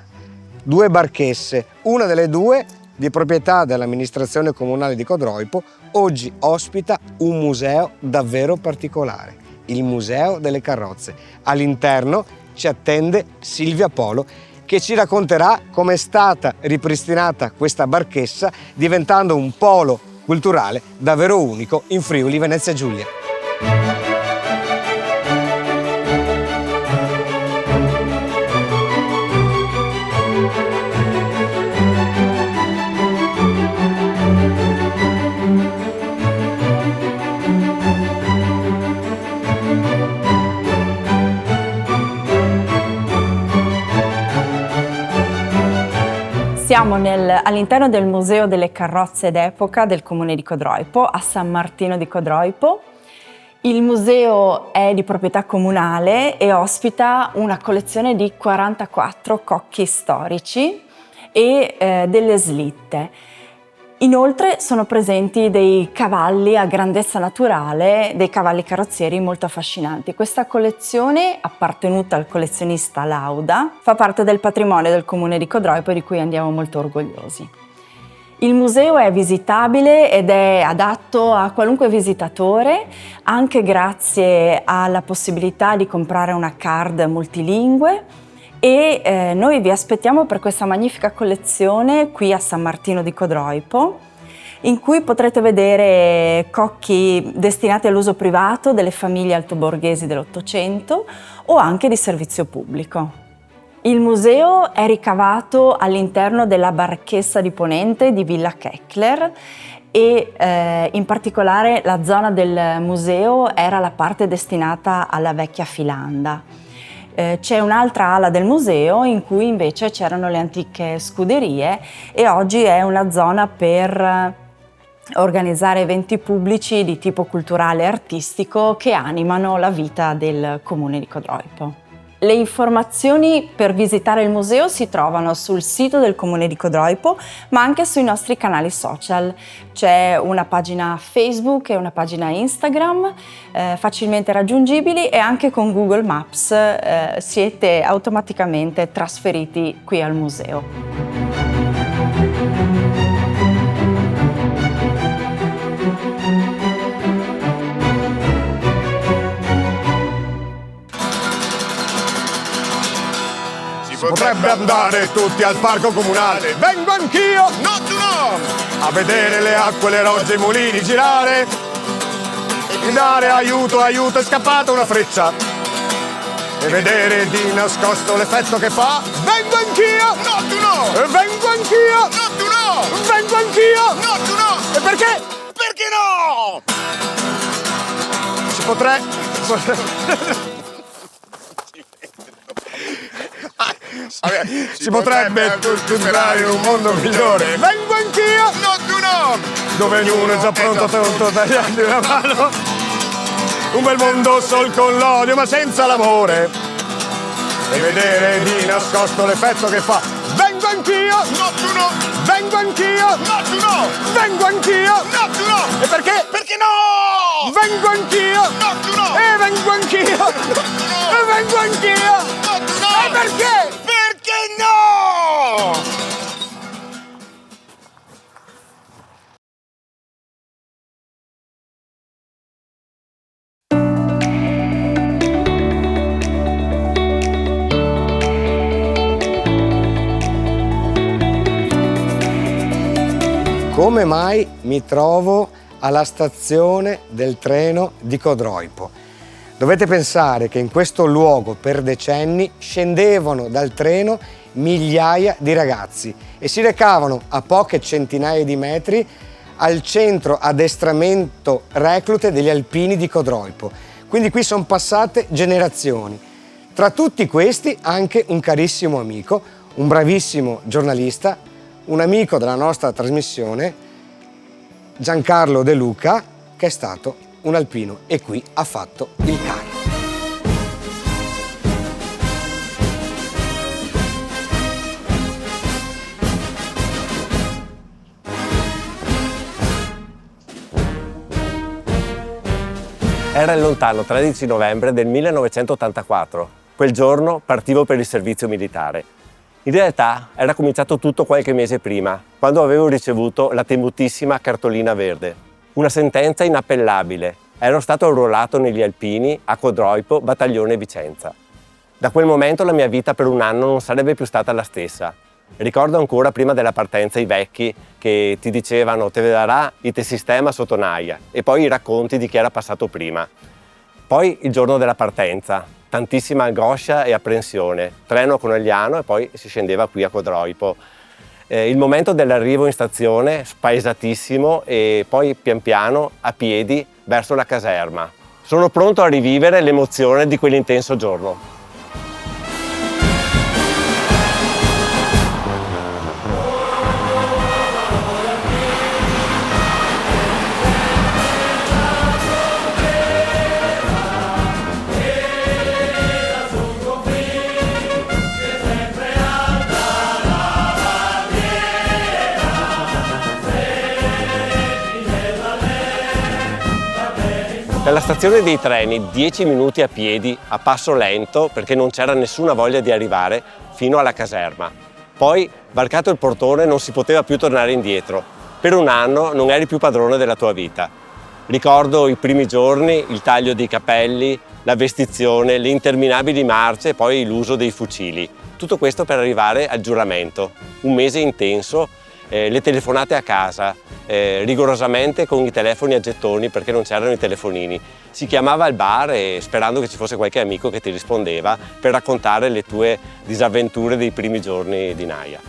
2 barchesse, una delle 2 di proprietà dell'amministrazione comunale di Codroipo, oggi ospita un museo davvero particolare, il Museo delle Carrozze. All'interno ci attende Silvia Polo, che ci racconterà come è stata ripristinata questa barchessa, diventando un polo culturale davvero unico in Friuli Venezia Giulia. Siamo all'interno del Museo delle Carrozze d'Epoca del Comune di Codroipo, a San Martino di Codroipo. Il museo è di proprietà comunale e ospita una collezione di 44 cocchi storici e delle slitte. Inoltre sono presenti dei cavalli a grandezza naturale, dei cavalli carrozzieri molto affascinanti. Questa collezione, appartenuta al collezionista Lauda, fa parte del patrimonio del Comune di Codroipo, di cui andiamo molto orgogliosi. Il museo è visitabile ed è adatto a qualunque visitatore, anche grazie alla possibilità di comprare una card multilingue, e noi vi aspettiamo per questa magnifica collezione qui a San Martino di Codroipo, in cui potrete vedere cocchi destinati all'uso privato delle famiglie altoborghesi dell'Ottocento o anche di servizio pubblico. Il museo è ricavato all'interno della Barchessa di Ponente di Villa Keckler e in particolare la zona del museo era la parte destinata alla vecchia filanda. C'è un'altra ala del museo in cui invece c'erano le antiche scuderie e oggi è una zona per organizzare eventi pubblici di tipo culturale e artistico che animano la vita del comune di Codroipo. Le informazioni per visitare il museo si trovano sul sito del Comune di Codroipo, ma anche sui nostri canali social. C'è una pagina Facebook e una pagina Instagram facilmente raggiungibili, e anche con Google Maps siete automaticamente trasferiti qui al museo. Potrebbe andare tutti al parco comunale. Vengo anch'io, no tu no, a vedere le acque, le rogge, i mulini girare e dare aiuto, aiuto, è scappata una freccia e vedere di nascosto l'effetto che fa. Vengo anch'io, no tu no, vengo anch'io, no tu no, vengo anch'io, no tu no. E perché? Perché no? Si potrebbe si potrebbe tutelare un mondo migliore. Vengo anch'io, no tu no, dove ognuno è già pronto a tagliargli una mano. Un bel mondo sol con l'odio ma senza l'amore, e vedere di nascosto l'effetto che fa. Vengo anch'io, no tu no, vengo anch'io, no tu no, vengo anch'io, no tu no. E perché? Perché no? Vengo anch'io, no tu no, e vengo anch'io, e vengo anch'io, no tu no. E perché? Perché no? Come mai mi trovo alla stazione del treno di Codroipo? Dovete pensare che in questo luogo per decenni scendevano dal treno migliaia di ragazzi e si recavano a poche centinaia di metri al centro addestramento reclute degli alpini di Codroipo. Quindi qui sono passate generazioni. Tra tutti questi anche un carissimo amico, un bravissimo giornalista, un amico della nostra trasmissione, Giancarlo De Luca, che è stato un alpino e qui ha fatto il carro. Era il lontano 13 novembre del 1984. Quel giorno partivo per il servizio militare. In realtà era cominciato tutto qualche mese prima, quando avevo ricevuto la temutissima cartolina verde. Una sentenza inappellabile. Ero stato arruolato negli Alpini a Codroipo, battaglione Vicenza. Da quel momento la mia vita per un anno non sarebbe più stata la stessa. Ricordo ancora prima della partenza i vecchi che ti dicevano te vedrà, te sistema sotto naia, e poi i racconti di chi era passato prima. Poi il giorno della partenza, tantissima angoscia e apprensione, treno a Conegliano e poi si scendeva qui a Codroipo. Il momento dell'arrivo in stazione, spaesatissimo, e poi pian piano a piedi verso la caserma. Sono pronto a rivivere l'emozione di quell'intenso giorno. Dalla stazione dei treni 10 minuti a piedi, a passo lento, perché non c'era nessuna voglia di arrivare, fino alla caserma. Poi, varcato il portone, non si poteva più tornare indietro. Per un anno non eri più padrone della tua vita. Ricordo i primi giorni, il taglio dei capelli, la vestizione, le interminabili marce e poi l'uso dei fucili. Tutto questo per arrivare al giuramento. Un mese intenso, le telefonate a casa, rigorosamente con i telefoni a gettoni perché non c'erano i telefonini. Si chiamava al bar e sperando che ci fosse qualche amico che ti rispondeva per raccontare le tue disavventure dei primi giorni di Naia.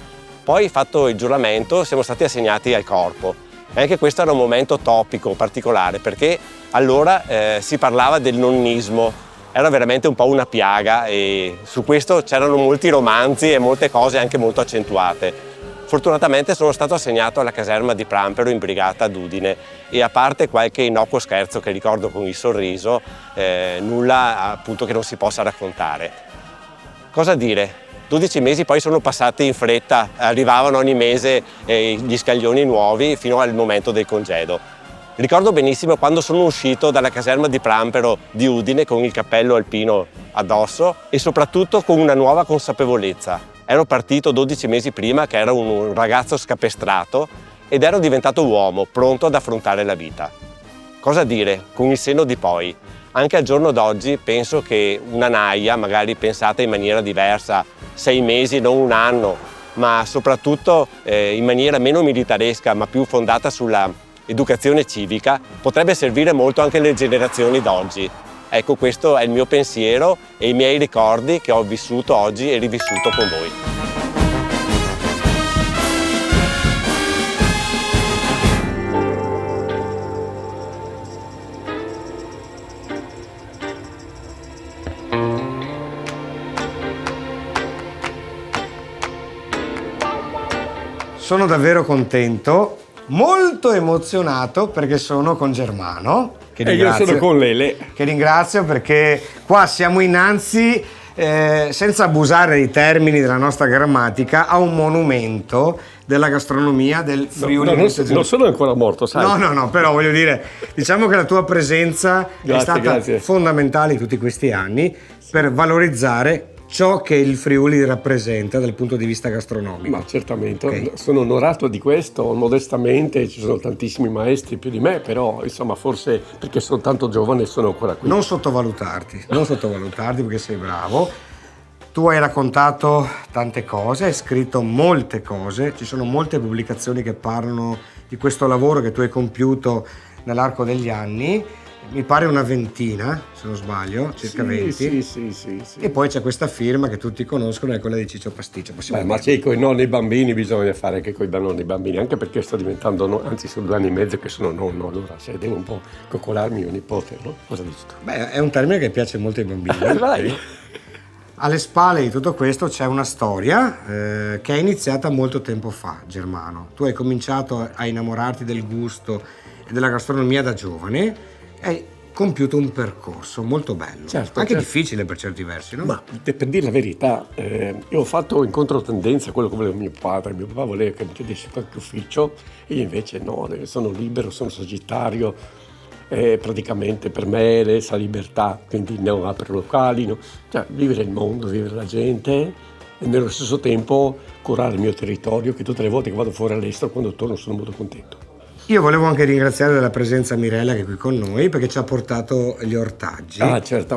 Poi, fatto il giuramento, siamo stati assegnati al corpo. E anche questo era un momento topico, particolare, perché allora si parlava del nonnismo. Era veramente un po' una piaga e su questo c'erano molti romanzi e molte cose anche molto accentuate. Fortunatamente sono stato assegnato alla caserma di Prampero in brigata ad Udine e a parte qualche innocuo scherzo che ricordo con il sorriso, nulla appunto che non si possa raccontare. Cosa dire? 12 mesi poi sono passati in fretta, arrivavano ogni mese gli scaglioni nuovi fino al momento del congedo. Ricordo benissimo quando sono uscito dalla caserma di Prampero di Udine con il cappello alpino addosso e soprattutto con una nuova consapevolezza. Ero partito 12 mesi prima che ero un ragazzo scapestrato ed ero diventato uomo, pronto ad affrontare la vita. Cosa dire? Con il senno di poi. Anche al giorno d'oggi penso che una Naia, magari pensata in maniera diversa, 6 mesi, non un anno, ma soprattutto in maniera meno militaresca, ma più fondata sulla educazione civica, potrebbe servire molto anche alle generazioni d'oggi. Ecco, questo è il mio pensiero e i miei ricordi che ho vissuto oggi e rivissuto con voi. Sono davvero contento, molto emozionato perché sono con Germano. E io sono con Lele. Che ringrazio perché qua siamo innanzi, senza abusare dei termini della nostra grammatica, a un monumento della gastronomia del Friuli. Non sono ancora morto, sai? No, però voglio dire, diciamo che la tua presenza è stata fondamentale in tutti questi anni per valorizzare ciò che il Friuli rappresenta dal punto di vista gastronomico. Ma certamente, sono onorato di questo, modestamente, ci sono tantissimi maestri più di me, però insomma forse perché sono tanto giovane sono ancora qui. Non sottovalutarti perché sei bravo. Tu hai raccontato tante cose, hai scritto molte cose, ci sono molte pubblicazioni che parlano di questo lavoro che tu hai compiuto nell'arco degli anni. Mi pare una ventina, se non sbaglio, circa 20. Sì. E poi c'è questa firma che tutti conoscono, è quella di Ciccio Pasticcio. Ma c'è con i nonni bambini, bisogna fare anche con i nonni bambini, anche perché sto diventando, anzi sono 2 anni e mezzo che sono nonno, allora se devo un po' coccolarmi mio nipote, no? Cosa dici tu? Beh, è un termine che piace molto ai bambini. Vai. Alle spalle di tutto questo c'è una storia che è iniziata molto tempo fa, Germano. Tu hai cominciato a innamorarti del gusto e della gastronomia da giovane. Hai compiuto un percorso molto bello, anche difficile per certi versi, no? Ma per dire la verità, io ho fatto in controtendenza quello che voleva mio padre. Mio papà voleva che mi chiedessi qualche ufficio e io invece no, sono libero, sono sagittario, praticamente per me è essa libertà, quindi non apro locali, no? Cioè vivere il mondo, vivere la gente e nello stesso tempo curare il mio territorio, che tutte le volte che vado fuori all'estero, quando torno sono molto contento. Io volevo anche ringraziare della presenza Mirella che è qui con noi perché ci ha portato gli ortaggi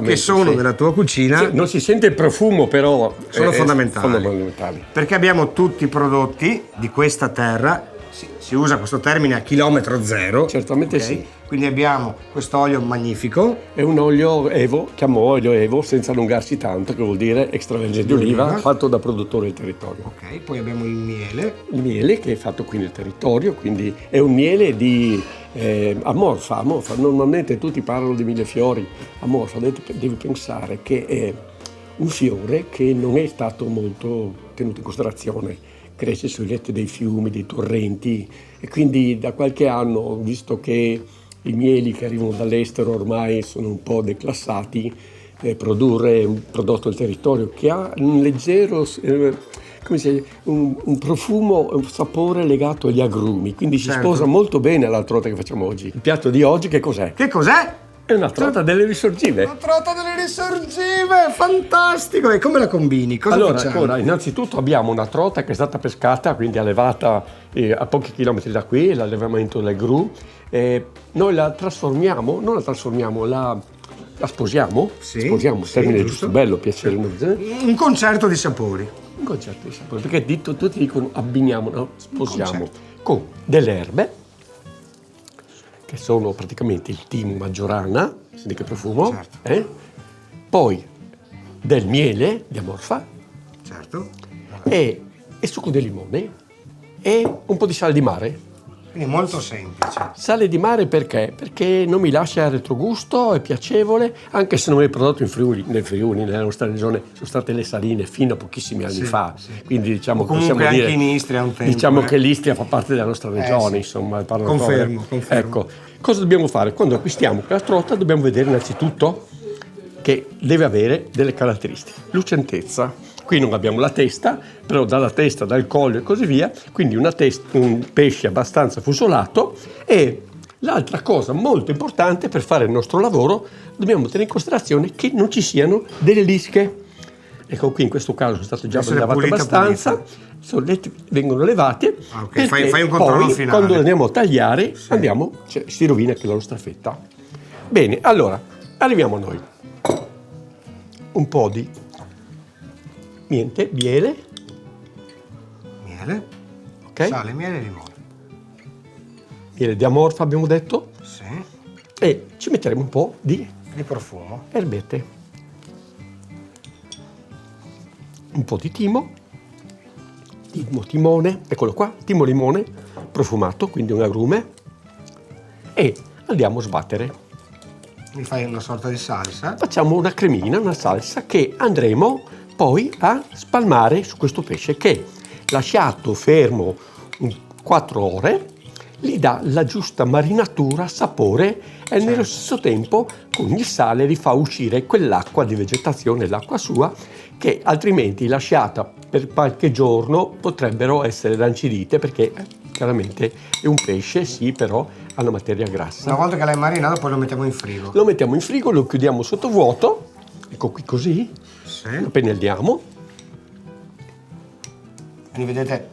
che sono della tua cucina. Sì, non si sente il profumo, però sono fondamentali perché abbiamo tutti i prodotti di questa terra. Si usa questo termine a chilometro zero. Certamente sì. Quindi abbiamo questo olio magnifico. È un olio Evo, chiamo olio Evo senza allungarsi tanto, che vuol dire extravergine di oliva, fatto da produttore del territorio. Ok, poi abbiamo il miele. Il miele che è fatto qui nel territorio, quindi è un miele di amorfa. Normalmente tutti parlano di millefiori. Amorfa, devi pensare che è un fiore che non è stato molto tenuto in considerazione. Cresce sui letti dei fiumi, dei torrenti e quindi da qualche anno ho visto che i mieli che arrivano dall'estero ormai sono un po' declassati, produrre un prodotto del territorio che ha un leggero, un profumo, un sapore legato agli agrumi, quindi si sposa molto bene all'altra volta che facciamo oggi. Il piatto di oggi che cos'è? Che cos'è? È una trota delle risorgive. La trota delle risorgive, fantastico! E come la combini? Cosa facciamo? Allora, innanzitutto abbiamo una trota che è stata pescata, quindi allevata a pochi chilometri da qui, l'allevamento del gru. Noi la trasformiamo, non la trasformiamo, la sposiamo. Sì, sposiamo, sì, termine giusto. giusto, bello, piacere. Un concerto di sapori. Un concerto di sapori, perché tutti dicono abbiniamo, no? Sposiamo concerto. con delle erbe, che sono praticamente il timo maggiorana, senti che profumo, Certo. Poi del miele di amorfa Certo. e succo di limone e un po' di sale di mare. Quindi molto semplice. Sale di mare perché? Perché non mi lascia retrogusto, è piacevole, anche se non è prodotto in Friuli, nella nostra regione sono state le saline fino a pochissimi anni fa. Quindi diciamo O comunque possiamo anche dire, in Istria un tempo. diciamo che l'Istria fa parte della nostra regione, sì. insomma. Confermo. Ecco, cosa dobbiamo fare? Quando acquistiamo quella trota dobbiamo vedere innanzitutto che deve avere delle caratteristiche. Lucentezza. Qui non abbiamo la testa, però dalla testa, dal collo e così via, quindi un pesce abbastanza fusolato. E l'altra cosa molto importante per fare il nostro lavoro, dobbiamo tenere in considerazione che non ci siano delle lische. Ecco, qui in questo caso sono stato già lavato abbastanza, vengono levate. Ah, ok. Fai un controllo poi, finale. quando andiamo a tagliare, si rovina anche la nostra fetta. Bene, allora, arriviamo a noi. Un po' di miele, okay. Sale, miele e limone. Miele di amorfa abbiamo detto, Sì. e ci metteremo un po' di Di profumo. erbette, un po' di timone, eccolo qua, timo limone profumato, quindi un agrume, e andiamo a sbattere. Mi fai una sorta di salsa. Facciamo una cremina, una salsa che andremo poi a spalmare su questo pesce che, lasciato fermo 4 ore, gli dà la giusta marinatura, sapore e nello stesso tempo con il sale li fa uscire quell'acqua di vegetazione, l'acqua sua, che altrimenti lasciata per qualche giorno potrebbero essere rancidite, perché chiaramente è un pesce, sì, però ha una materia grassa. Una volta che l'hai marinato poi lo mettiamo in frigo. Lo mettiamo in frigo, lo chiudiamo sotto vuoto, ecco qui così, lo pennelliamo. Quindi vedete,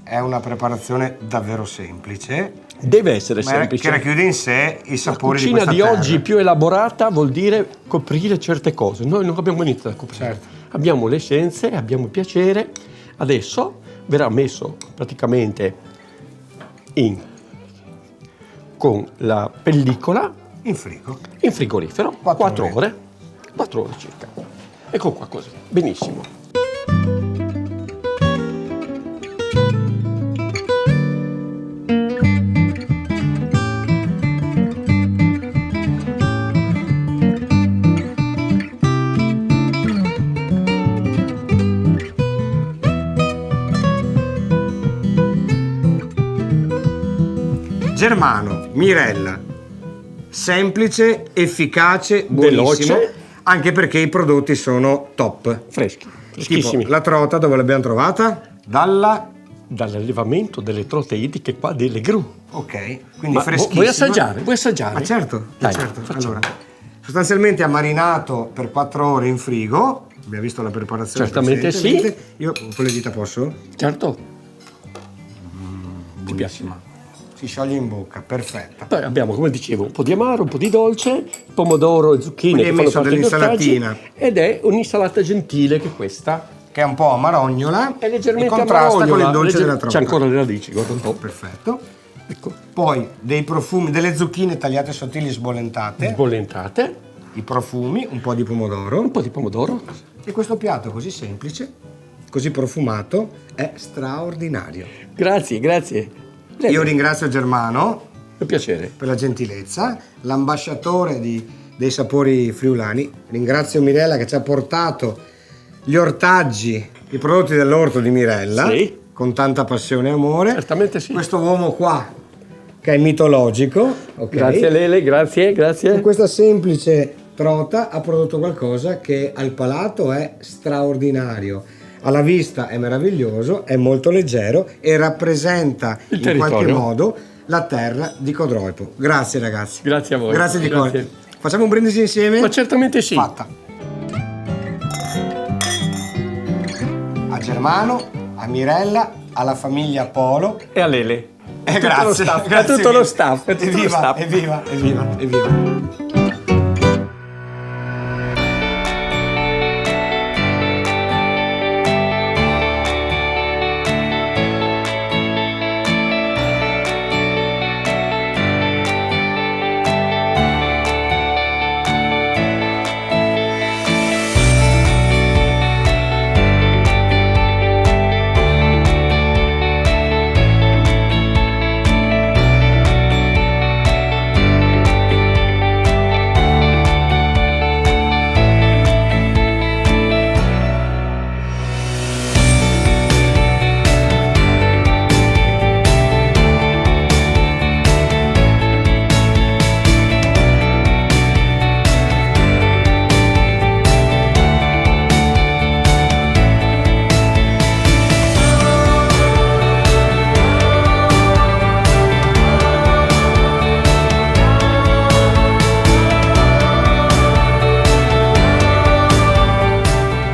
è una preparazione davvero semplice. Deve essere ma semplice. che racchiude in sé i sapori La cucina di di questa oggi terra. più elaborata vuol dire coprire certe cose. Noi non abbiamo niente da coprire. Certo. Abbiamo le essenze, abbiamo il piacere. Adesso verrà messo praticamente con la pellicola in frigo. In frigorifero, 4 ore. 4 ore circa. Ecco qua così. Benissimo. Germano, Mirella, semplice, efficace, buonissimo, Veloce. anche perché i prodotti sono top. Freschi, Tipo, freschissimi. la trota dove l'abbiamo trovata? Dall'allevamento delle trote ittiche qua delle gru. Ok, quindi Ma freschissima. vuoi assaggiare? Vuoi assaggiare? Ma certo, Dai, certo. facciamo. Allora, sostanzialmente ha marinato per 4 ore in frigo. Abbiamo visto la preparazione. Certamente precedentemente. Io con le dita posso? Certo. Ti piace? Si scioglie in bocca, perfetta. Poi abbiamo, come dicevo, un po' di amaro, un po' di dolce, pomodoro e zucchine Quindi che hai fanno messo parte degli ortaggi, dell'insalatina. ed è un'insalata gentile che questa. Che è un po' amarognola È leggermente e contrasta amarognola, con il dolce della trota. C'è ancora le radici, guarda un po'. Perfetto. Ecco. Poi dei profumi, delle zucchine tagliate sottili sbollentate. Sbollentate. I profumi, un po' di pomodoro. Un po' di pomodoro. E questo piatto così semplice, così profumato, è straordinario. Grazie, grazie. Io ringrazio Germano. Un piacere. Per la gentilezza, l'ambasciatore dei sapori friulani. Ringrazio Mirella che ci ha portato gli ortaggi, i prodotti dell'orto di Mirella, Sì. con tanta passione e amore. Certamente sì. Questo uomo qua, che è mitologico. ok? Grazie Lele, grazie, grazie. Con questa semplice trota ha prodotto qualcosa che al palato è straordinario. Alla vista è meraviglioso, è molto leggero e rappresenta Il in qualche territorio. modo la terra di Codroipo. Grazie ragazzi. Grazie a voi. Grazie di cuore. Grazie. Facciamo un brindisi insieme? Ma certamente sì. Fatta. A Germano, a Mirella, alla famiglia Polo. E a Lele. Grazie. A tutto lo staff. Evviva, evviva.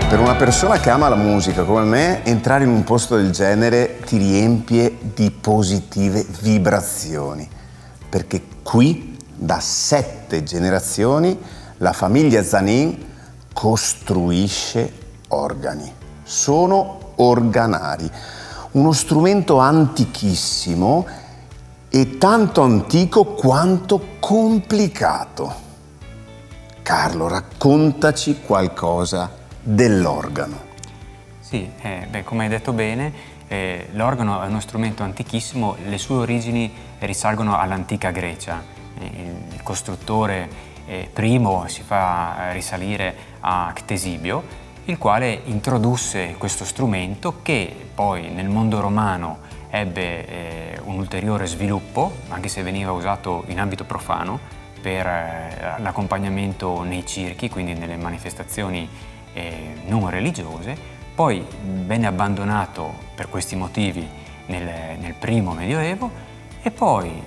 Per una persona che ama la musica come me, entrare in un posto del genere ti riempie di positive vibrazioni, perché qui da 7 generazioni la famiglia Zanin costruisce organi. Sono organari, uno strumento antichissimo e tanto antico quanto complicato. Carlo, raccontaci qualcosa dell'organo. Sì, come hai detto bene, l'organo è uno strumento antichissimo, le sue origini risalgono all'antica Grecia. Il costruttore primo si fa risalire a Ctesibio, il quale introdusse questo strumento che poi nel mondo romano ebbe un ulteriore sviluppo, anche se veniva usato in ambito profano, per l'accompagnamento nei circhi, quindi nelle manifestazioni non religiose. Poi venne abbandonato per questi motivi nel primo Medioevo e poi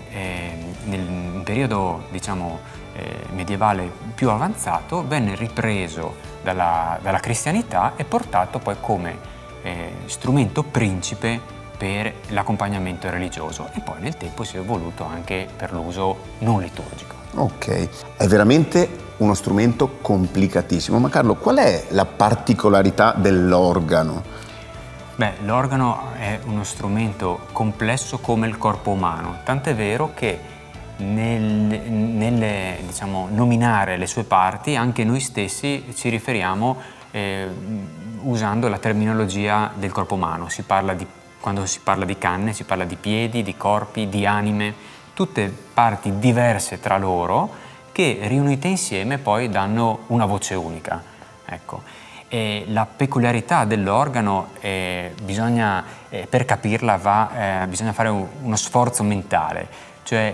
nel periodo medievale più avanzato venne ripreso dalla cristianità e portato poi come strumento principe per l'accompagnamento religioso e poi nel tempo si è evoluto anche per l'uso non liturgico. Ok, è veramente uno strumento complicatissimo, ma Carlo, qual è la particolarità dell'organo? Beh, l'organo è uno strumento complesso come il corpo umano, tant'è vero che nel nominare le sue parti anche noi stessi ci riferiamo usando la terminologia del corpo umano. Quando si parla di canne si parla di piedi, di corpi, di anime, tutte parti diverse tra loro che riunite insieme poi danno una voce unica. Ecco. E la peculiarità dell'organo, per capirla bisogna fare uno sforzo mentale, cioè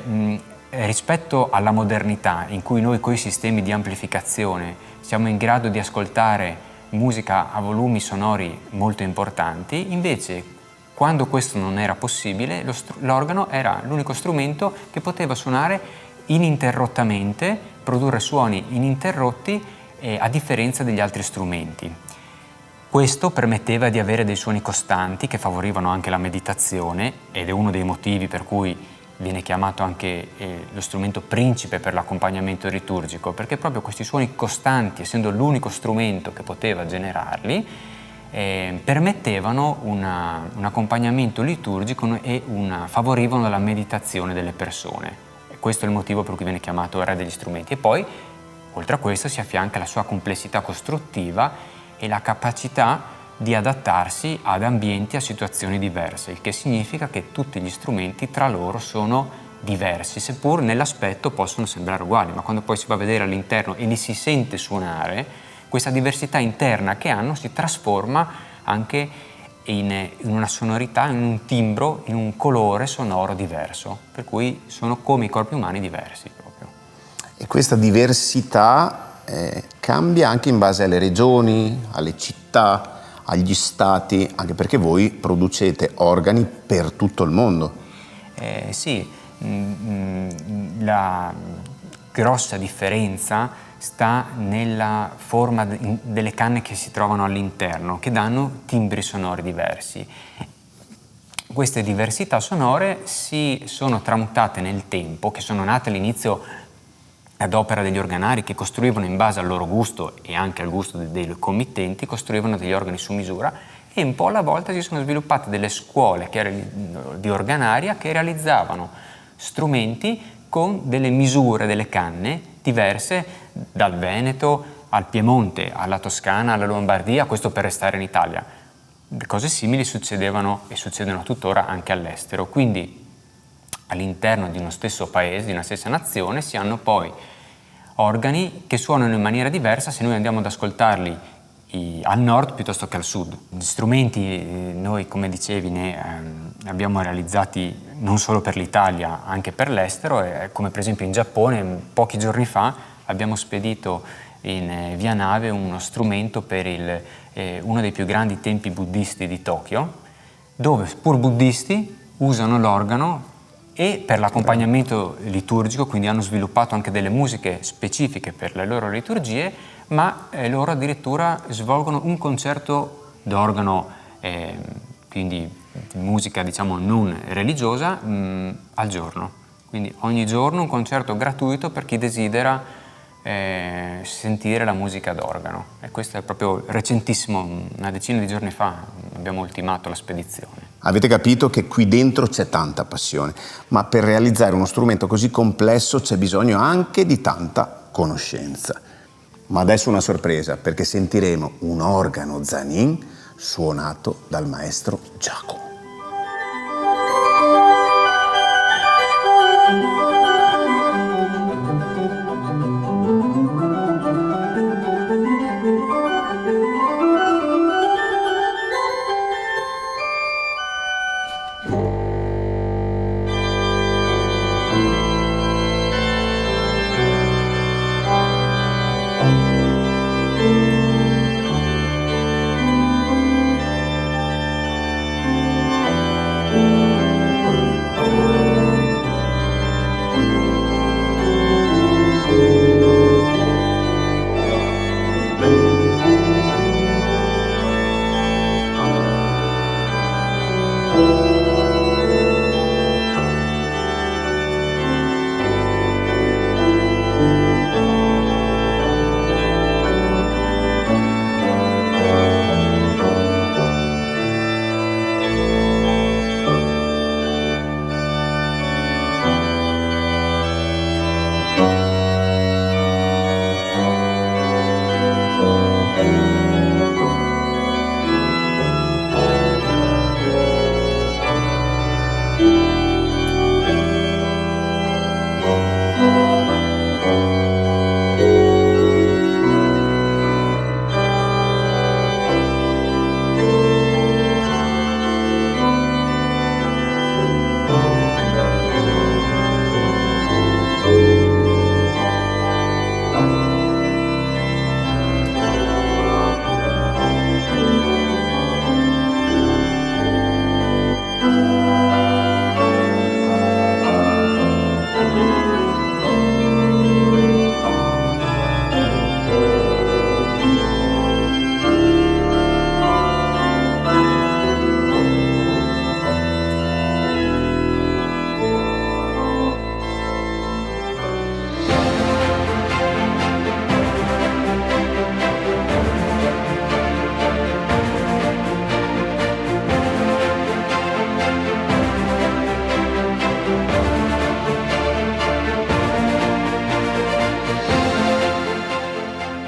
rispetto alla modernità in cui noi con i sistemi di amplificazione siamo in grado di ascoltare musica a volumi sonori molto importanti, invece quando questo non era possibile l'organo era l'unico strumento che poteva suonare ininterrottamente, produrre suoni ininterrotti a differenza degli altri strumenti. Questo permetteva di avere dei suoni costanti che favorivano anche la meditazione ed è uno dei motivi per cui viene chiamato anche lo strumento principe per l'accompagnamento liturgico, perché proprio questi suoni costanti, essendo l'unico strumento che poteva generarli, permettevano un accompagnamento liturgico e favorivano la meditazione delle persone. Questo è il motivo per cui viene chiamato re degli strumenti. E poi, oltre a questo, si affianca la sua complessità costruttiva e la capacità di adattarsi ad ambienti, a situazioni diverse, il che significa che tutti gli strumenti tra loro sono diversi, seppur nell'aspetto possono sembrare uguali, ma quando poi si va a vedere all'interno e li si sente suonare, questa diversità interna che hanno si trasforma anche in una sonorità, in un timbro, in un colore sonoro diverso, per cui sono come i corpi umani diversi proprio. E questa diversità cambia anche in base alle regioni, alle città, agli stati, anche perché voi producete organi per tutto il mondo. Sì, grossa differenza sta nella forma delle canne che si trovano all'interno, che danno timbri sonori diversi. Queste diversità sonore si sono tramutate nel tempo, che sono nate all'inizio ad opera degli organari che costruivano in base al loro gusto e anche al gusto dei committenti, costruivano degli organi su misura, e un po' alla volta si sono sviluppate delle scuole di organaria che realizzavano strumenti con delle misure delle canne diverse dal Veneto al Piemonte, alla Toscana, alla Lombardia, questo per restare in Italia. Le cose simili succedevano e succedono tuttora anche all'estero, quindi all'interno di uno stesso paese, di una stessa nazione, si hanno poi organi che suonano in maniera diversa se noi andiamo ad ascoltarli al nord piuttosto che al sud. Gli strumenti noi, come dicevi, ne abbiamo realizzati non solo per l'Italia, anche per l'estero, come per esempio in Giappone pochi giorni fa abbiamo spedito in via nave uno strumento per uno dei più grandi templi buddisti di Tokyo, dove pur buddisti usano l'organo e per l'accompagnamento liturgico, quindi hanno sviluppato anche delle musiche specifiche per le loro liturgie, ma loro addirittura svolgono un concerto d'organo, quindi di musica diciamo non religiosa, al giorno. Quindi ogni giorno un concerto gratuito per chi desidera sentire la musica d'organo. E questo è proprio recentissimo, una decina di giorni fa abbiamo ultimato la spedizione. Avete capito che qui dentro c'è tanta passione, ma per realizzare uno strumento così complesso c'è bisogno anche di tanta conoscenza. Ma adesso una sorpresa, perché sentiremo un organo Zanin suonato dal maestro Giacomo.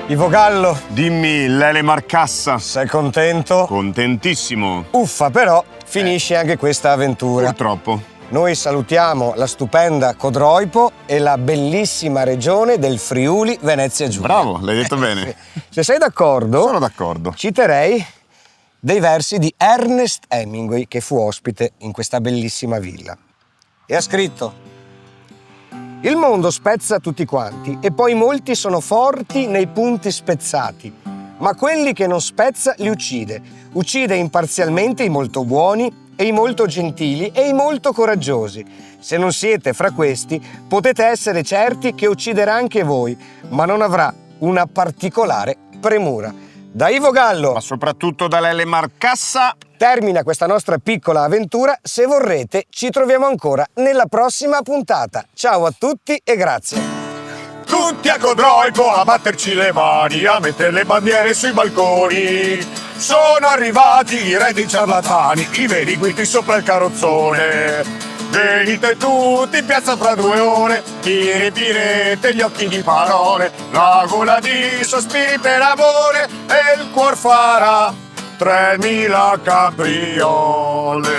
Ivo Gallo, Dimmi, Lele Marcassa. sei contento? Contentissimo. Uffa, però finisce anche questa avventura. Purtroppo. Noi salutiamo la stupenda Codroipo e la bellissima regione del Friuli Venezia Giulia. Bravo, l'hai detto bene. Se sei d'accordo, Sono d'accordo. citerei dei versi di Ernest Hemingway, che fu ospite in questa bellissima villa. E ha scritto: il mondo spezza tutti quanti e poi molti sono forti nei punti spezzati, ma quelli che non spezza li uccide. Uccide imparzialmente i molto buoni e i molto gentili e i molto coraggiosi. Se non siete fra questi, potete essere certi che ucciderà anche voi, ma non avrà una particolare premura. Da Ivo Gallo, Ma soprattutto da Lele Marcassa, termina questa nostra piccola avventura. Se vorrete, ci troviamo ancora nella prossima puntata. Ciao a tutti e grazie. Tutti a Codroipo a batterci le mani, a mettere le bandiere sui balconi. Sono arrivati i re dei ciarlatani, i veri guidi sopra il carrozzone. Venite tutti in piazza fra 2 ore, vi riempirete gli occhi di parole, la gola di sospiri per amore e il cuor farà 3000 capriole.